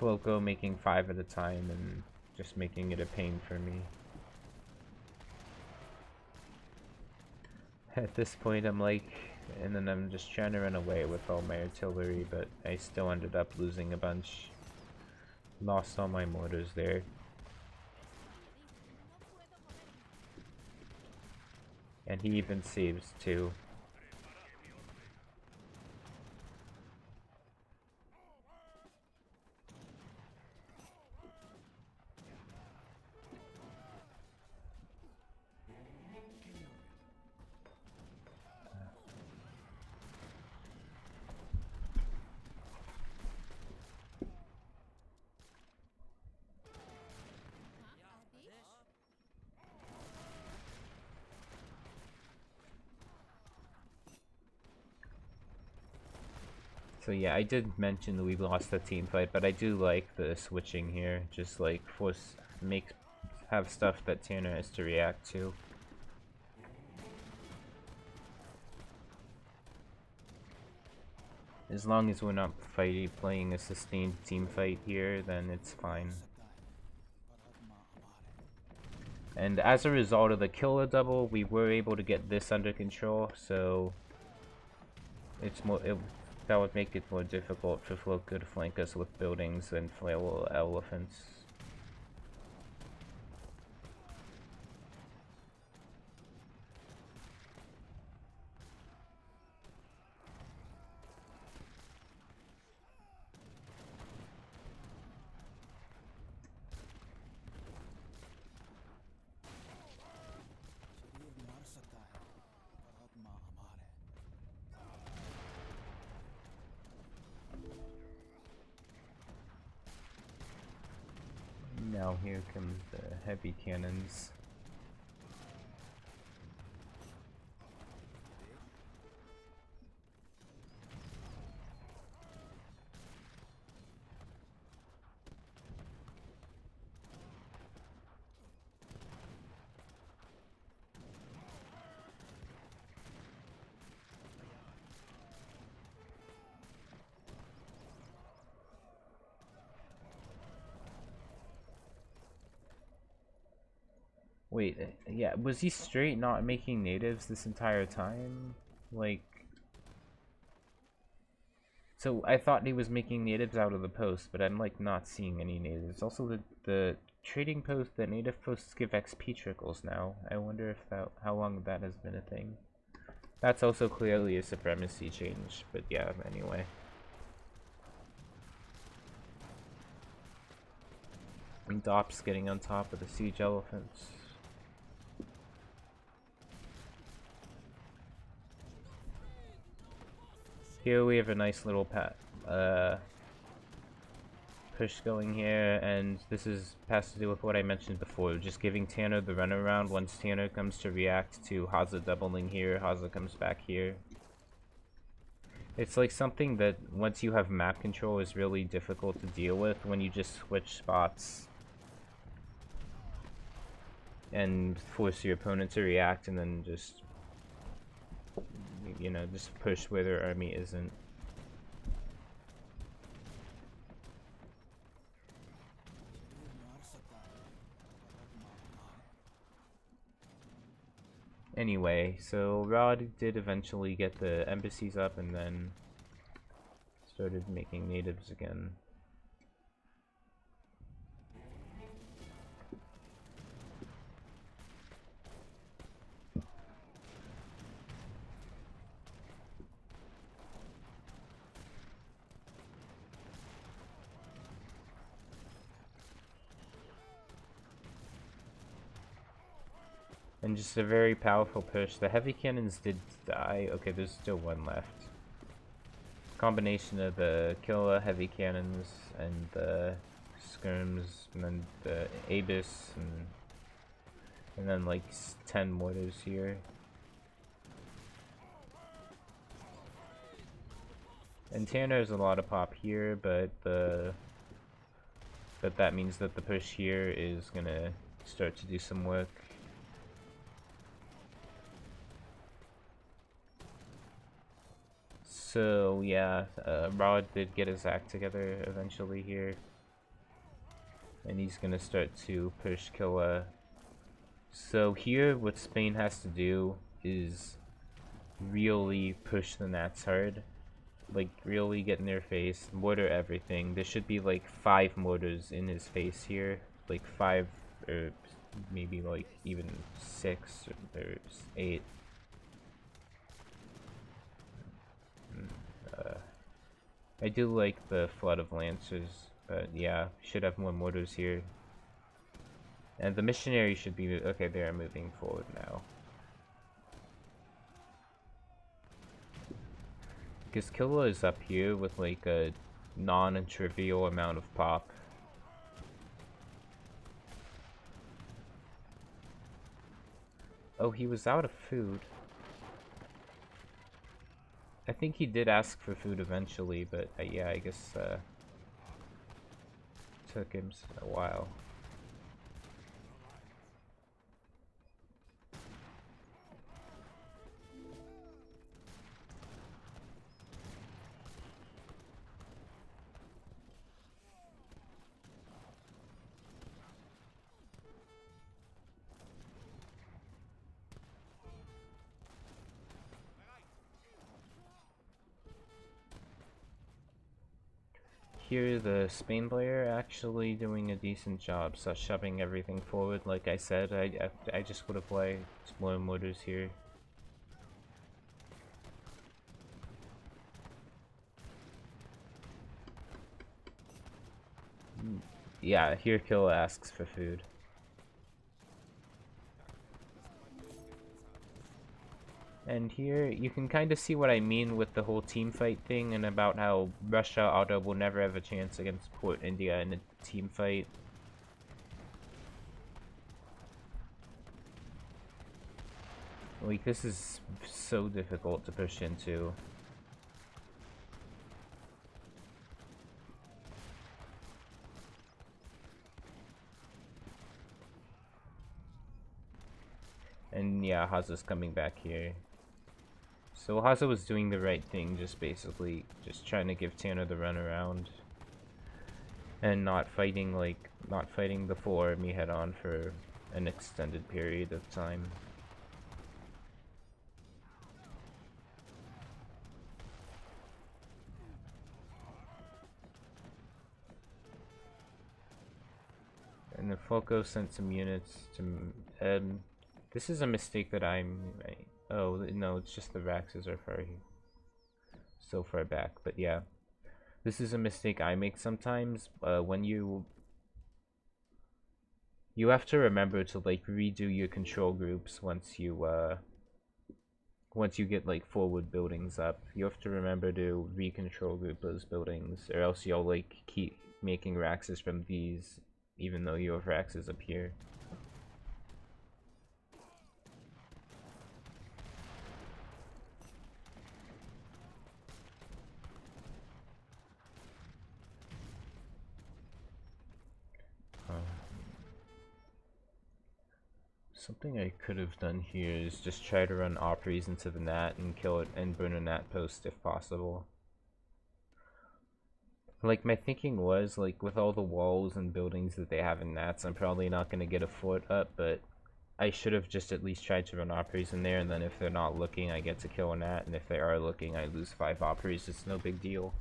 [SPEAKER 1] Floko making 5 at a time and just making it a pain for me. At this point I'm like, and then I'm just trying to run away with all my artillery, but I still ended up losing a bunch. Lost all my mortars there. And he even saves too. So yeah, I did mention that we lost the team fight, but I do like the switching here. Just like have stuff that Tanner has to react to. As long as we're not playing a sustained team fight here, then it's fine. And as a result of the Killa double, we were able to get this under control, so it's that would make it more difficult for Floka to flank us with buildings and flail elephants. Now here comes the heavy cannons. Wait, yeah, was he straight not making natives this entire time? Like, so I thought he was making natives out of the post, but I'm like not seeing any natives. Also, the trading post, the native posts give XP trickles now. I wonder if how long that has been a thing. That's also clearly a supremacy change, but yeah, anyway. And Dop's getting on top of the siege elephants. Here we have a nice little push going here, and this has to do with what I mentioned before, just giving Tanner the runaround. Once Tanner comes to react to Hazza doubling here, Hazza comes back here. It's like something that once you have map control is really difficult to deal with when you just switch spots and force your opponent to react and then just, you know, just push where their army isn't. Anyway, so Rod did eventually get the embassies up and then started making natives again. And just a very powerful push. The heavy cannons did die. Okay, there's still one left. Combination of the Killa heavy cannons and the skirms, and then the Abyss, and then like 10 mortars here. And Tanner has a lot of pop here, but that means that the push here is gonna start to do some work. So yeah, Rod did get his act together eventually here, and he's gonna start to push Killa. So here, what Spain has to do is really push the Nats hard. Like, really get in their face, mortar everything. There should be like 5 mortars in his face here. Like 5, or maybe like even 6 or 8. I do like the flood of lancers, but yeah, should have more mortars here. And the missionary should be okay. They are moving forward now. Because Killa is up here with like a non-trivial amount of pop. Oh, he was out of food. I think he did ask for food eventually, but yeah, I guess took him a while. Here, the Spain player actually doing a decent job, so shoving everything forward. Like I said, I just would have liked more mortars here. Yeah, here Killa asks for food. And here, you can kind of see what I mean with the whole team fight thing, and about how Russia auto will never have a chance against Port India in a team fight. Like, this is so difficult to push into. And yeah, Hazza's coming back here. So Hazza was doing the right thing, just basically just trying to give Tanner the run around. And not fighting the full army head on for an extended period of time. And the Foco sent some units to this is a mistake that oh no, it's just the Raxes are so far back, but yeah. This is a mistake I make sometimes, when you have to remember to like redo your control groups once you get like forward buildings up. You have to remember to re-control group those buildings, or else you'll like keep making Raxes from these, even though you have Raxes up here. Something I could have done here is just try to run Opries into the Nat and kill it and burn a Nat post if possible. Like, my thinking was, like, with all the walls and buildings that they have in Nats, I'm probably not going to get a fort up, but I should have just at least tried to run Opries in there, and then if they're not looking, I get to kill a Nat, and if they are looking, I lose 5 Opries. It's no big deal.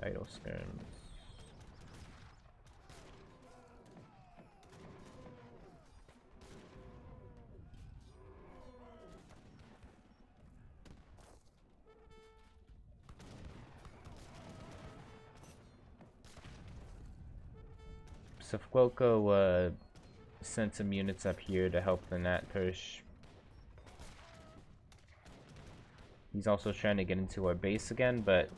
[SPEAKER 1] Idle skirms. So Fuoco sent some units up here to help the Nat push. He's also trying to get into our base again, but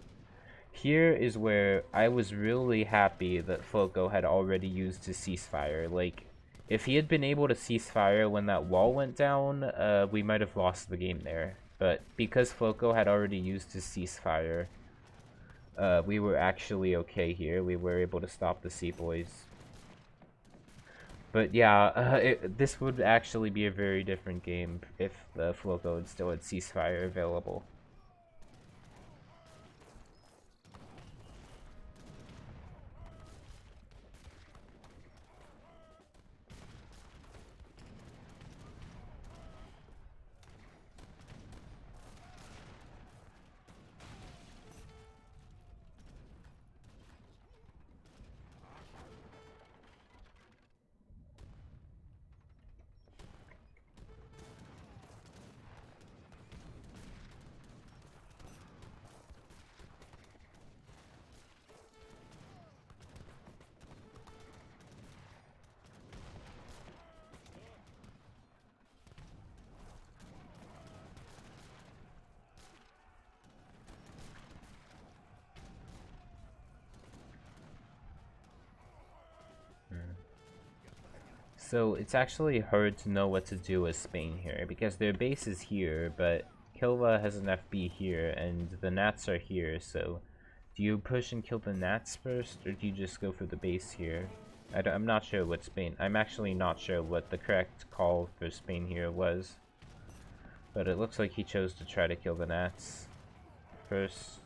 [SPEAKER 1] here is where I was really happy that Fuoco had already used his ceasefire. Like, if he had been able to ceasefire when that wall went down, we might have lost the game there. But because Fuoco had already used his ceasefire, we were actually okay here. We were able to stop the Seaboys. But yeah, this would actually be a very different game if the Floco still had ceasefire available. So it's actually hard to know what to do with Spain here, because their base is here, but Killa has an FB here, and the Nats are here, so do you push and kill the Nats first, or do you just go for the base here? I'm not sure what Spain... I'm actually not sure what the correct call for Spain here was. But it looks like he chose to try to kill the Nats first.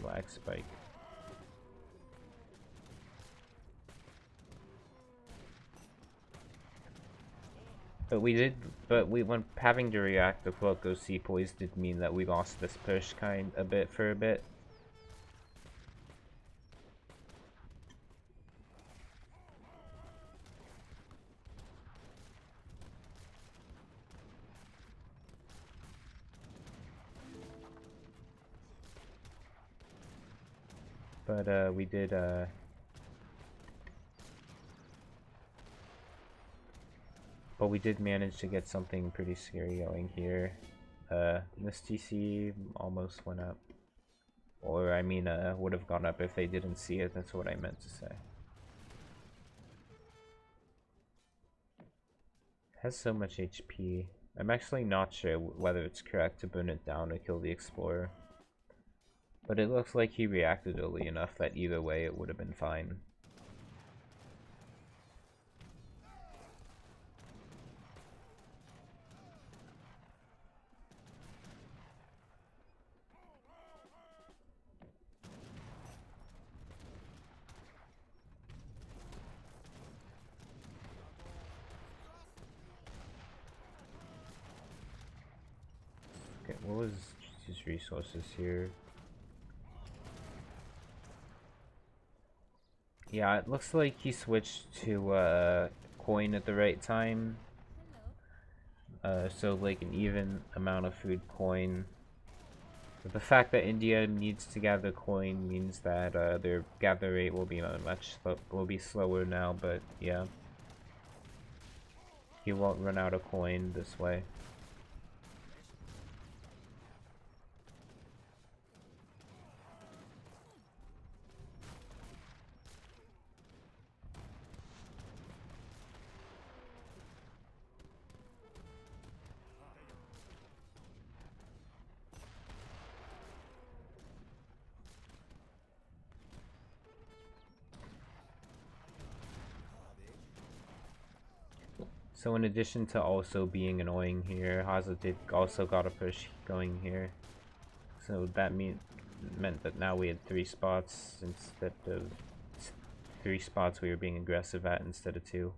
[SPEAKER 1] Black Spike. But when having to react to Floco's Sepoys did mean that we lost this push for a bit. But we did but we did manage to get something pretty scary going here. This TC almost went up. Or, I mean, would have gone up if they didn't see it, that's what I meant to say. Has so much HP. I'm actually not sure whether it's correct to burn it down or kill the Explorer. But it looks like he reacted early enough that either way it would have been fine. Okay, what was his resources here? Yeah, it looks like he switched to coin at the right time. So like an even amount of food coin. But the fact that India needs to gather coin means that their gather rate will be slower now. But yeah, he won't run out of coin this way. So in addition to also being annoying here, Hazza also got a push going here. So that meant that now we had 3 spots instead of 3 spots we were being aggressive at instead of 2.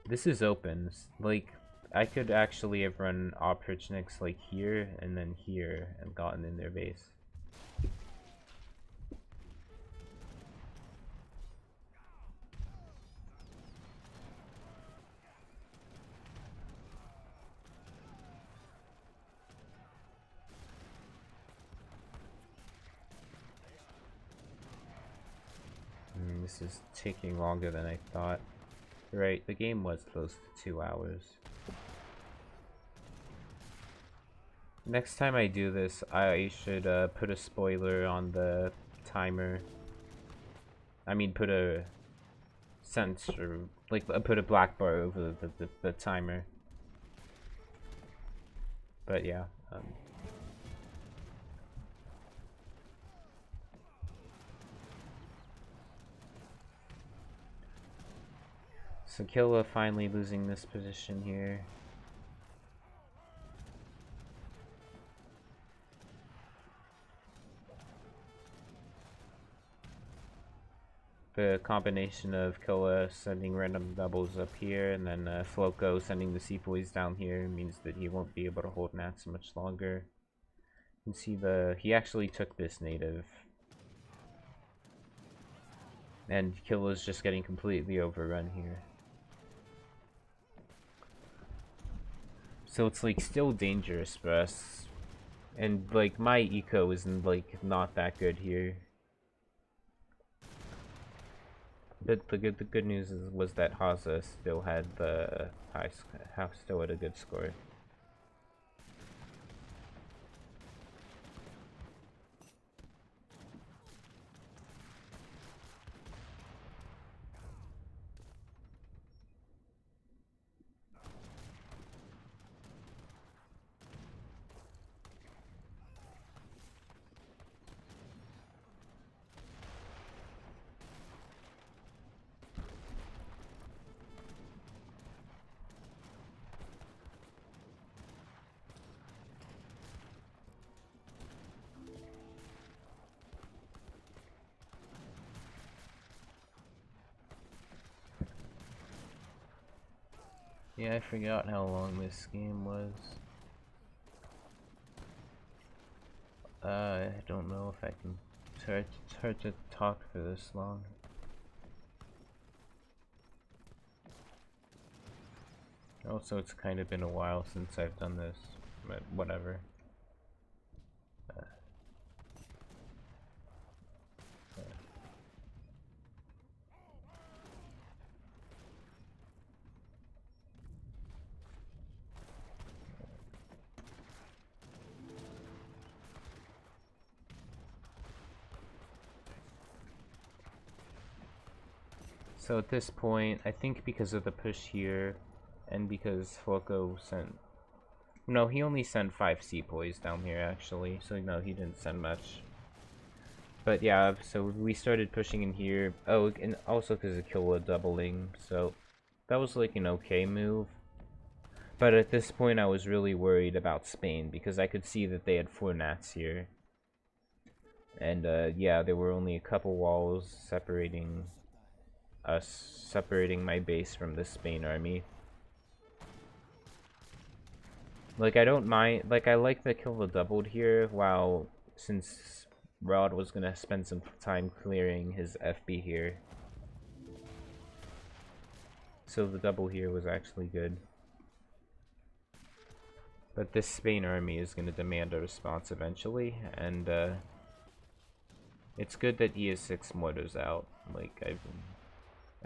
[SPEAKER 1] This is open. Like, I could actually have run Oprichniks like here and then here and gotten in their base. This is taking longer than I thought. Right, the game was close to 2 hours. Next time I do this, I should put a spoiler on the timer. I mean, put a sense, or like put a black bar over the timer. But yeah, So Killa finally losing this position here. The combination of Killa sending random doubles up here and then Floco sending the Sepoys down here means that he won't be able to hold Nats much longer. You can see he actually took this native. And Killa's just getting completely overrun here. So it's like still dangerous for us. And like my eco isn't like not that good here. But the good news was that Hazza still had still had a good score. Yeah, I forgot how long this game was. I don't know if I can. It's hard to talk for this long. Also, it's kind of been a while since I've done this, but whatever. So at this point, I think because of the push here, and because Floco sent... No, he only sent 5 Sepoys down here actually, so no, he didn't send much. But yeah, so we started pushing in here. Oh, and also because of Killa doubling, so that was like an okay move. But at this point I was really worried about Spain, because I could see that they had 4 Nats here. And yeah, there were only a couple walls separating my base from the Spain army. Like, I don't mind, like, I like that Killa doubled here, while, since Rod was gonna spend some time clearing his FB here. So the double here was actually good. But this Spain army is gonna demand a response eventually, and it's good that he has 6 mortars out. Like,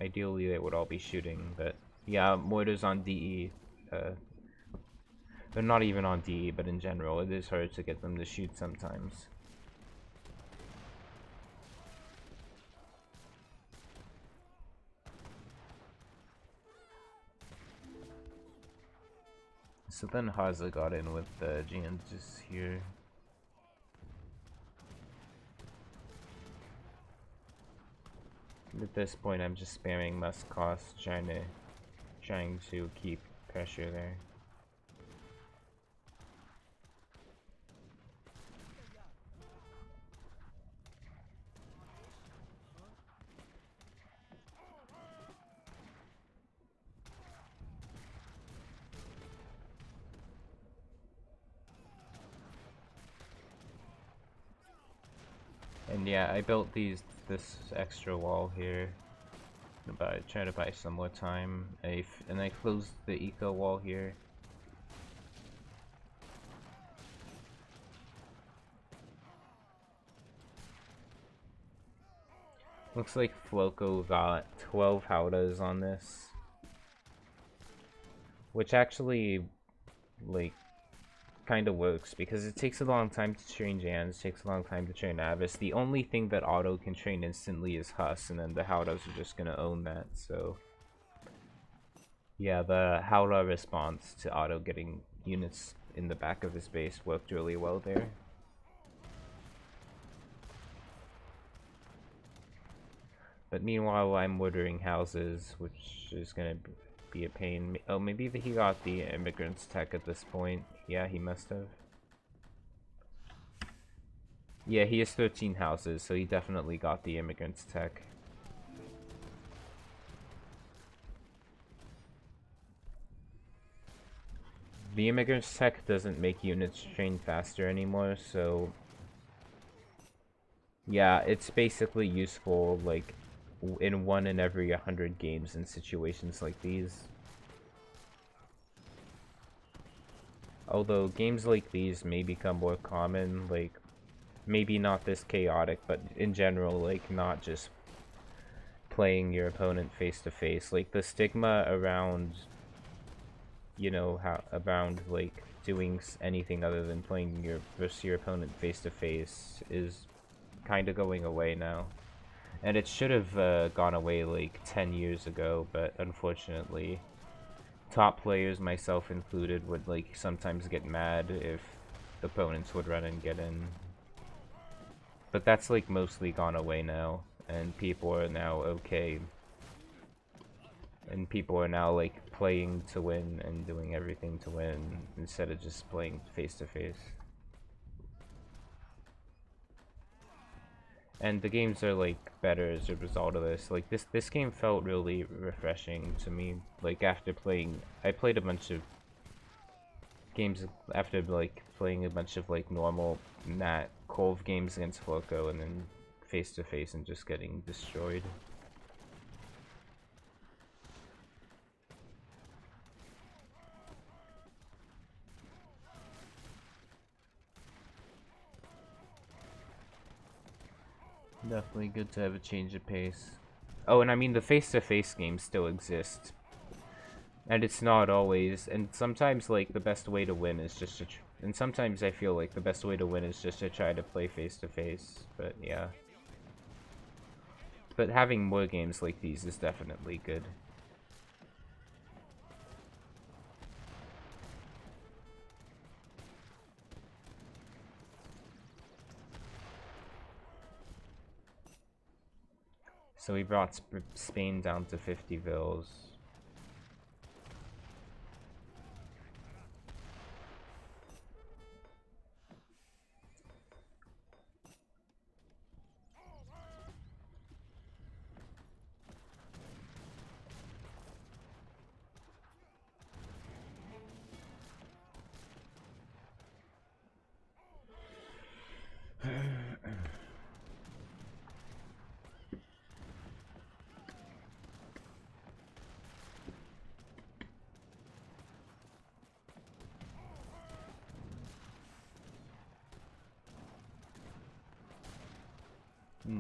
[SPEAKER 1] ideally they would all be shooting, but yeah, mortars on DE, they're not even on DE, but in general, it is hard to get them to shoot sometimes. So then Hazza got in with the Giants here. At this point, I'm just spamming must cost, trying to keep pressure there. And yeah, I built this extra wall here. Try to buy some more time. And I closed the eco wall here. Looks like Floco got 12 Howdas on this. Which actually, like, kind of works, because it takes a long time to train Jans, takes a long time to train Avis. The only thing that Auto can train instantly is Huss, and then the Howdas are just gonna own that, so... Yeah, the Howda response to Auto getting units in the back of his base worked really well there. But meanwhile, I'm ordering houses, which is gonna be a pain. Oh, maybe he got the immigrants tech at this point. Yeah, he must have. Yeah, he has 13 houses, so he definitely got the immigrants tech. The immigrants tech doesn't make units train faster anymore, so yeah, it's basically useful like in 1 in every 100 games in situations like these. Although games like these may become more common, like maybe not this chaotic, but in general, like not just playing your opponent face to face. Like the stigma around, you know, how around like doing anything other than playing versus your opponent face to face is kind of going away now. And it should have gone away like 10 years ago, but unfortunately, top players, myself included, would like sometimes get mad if the opponents would run and get in. But that's like mostly gone away now, and people are now okay. And people are now like playing to win and doing everything to win instead of just playing face to face. And the games are like better as a result of this. Like this game felt really refreshing to me. Like after playing, I played a bunch of games after like playing a bunch of like normal Cove games against Floco and then face to face and just getting destroyed. Definitely good to have a change of pace. Oh, and I mean the face-to-face games still exist. And it's not always, and sometimes like the best way to win is just to, and sometimes I feel like the best way to win is just to try to play face-to-face, but yeah. But having more games like these is definitely good. So we brought Spain down to 50 vills.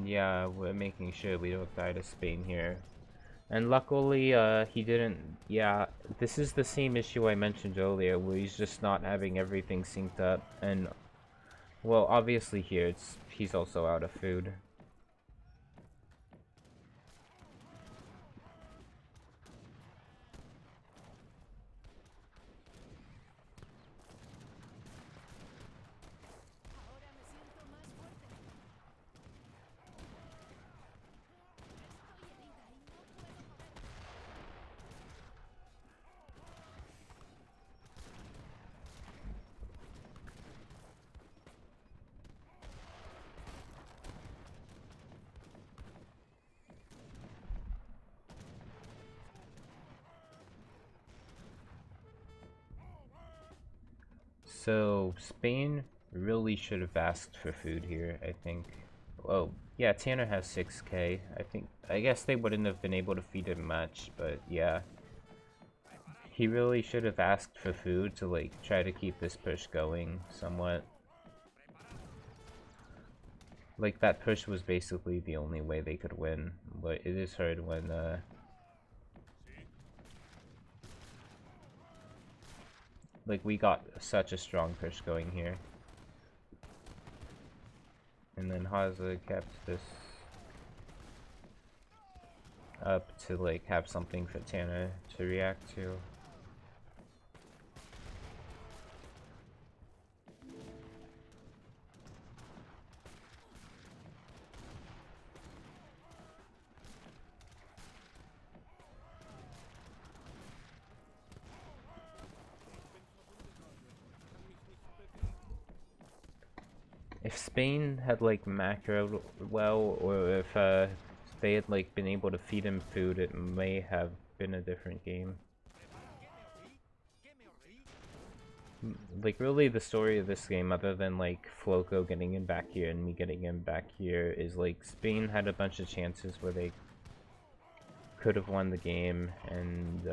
[SPEAKER 1] Yeah, we're making sure we don't die to Spain here. And luckily, he didn't. Yeah, this is the same issue I mentioned earlier, where he's just not having everything synced up. And, well, obviously here, he's also out of food. So, Spain really should have asked for food here, I think. Oh, yeah, Tanner has 6k. I guess they wouldn't have been able to feed him much, but yeah. He really should have asked for food to, like, try to keep this push going somewhat. Like, that push was basically the only way they could win, but it is hard when, like, we got such a strong push going here. And then Hazza kept this up to, like, have something for Tanner to react to. If Spain had like macroed well, or if they had like been able to feed him food, it may have been a different game. Like really the story of this game, other than like Floco getting him back here and me getting him back here, is like Spain had a bunch of chances where they could have won the game and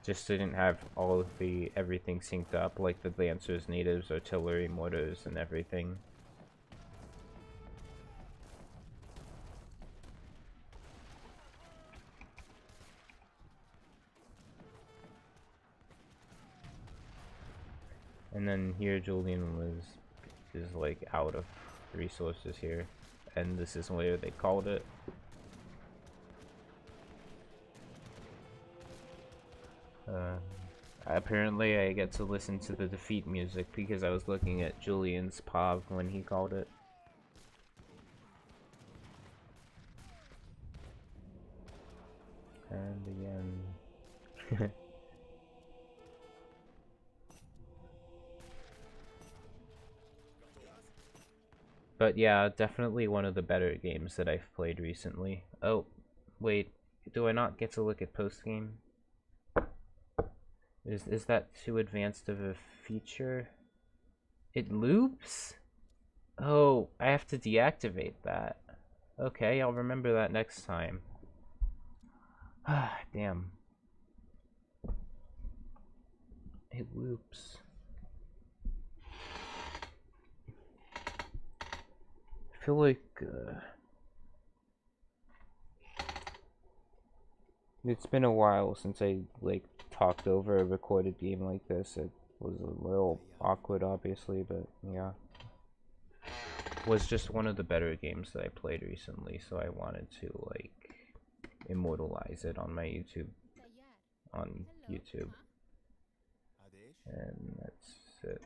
[SPEAKER 1] just didn't have all of the everything synced up, like the Lancers, natives, artillery, mortars, and everything. And then here Julian is like out of resources here, and this is where they called it. Apparently I get to listen to the defeat music because I was looking at Julian's POV when he called it. And again. But yeah, definitely one of the better games that I've played recently. Oh, wait, do I not get to look at post-game? Is that too advanced of a feature? It loops? Oh, I have to deactivate that. Okay, I'll remember that next time. Ah, damn. It loops. I feel like it's been a while since I like talked over a recorded game like this. It was a little awkward, obviously, but yeah. It was just one of the better games that I played recently, so I wanted to like immortalize it on my YouTube, on YouTube, and that's it.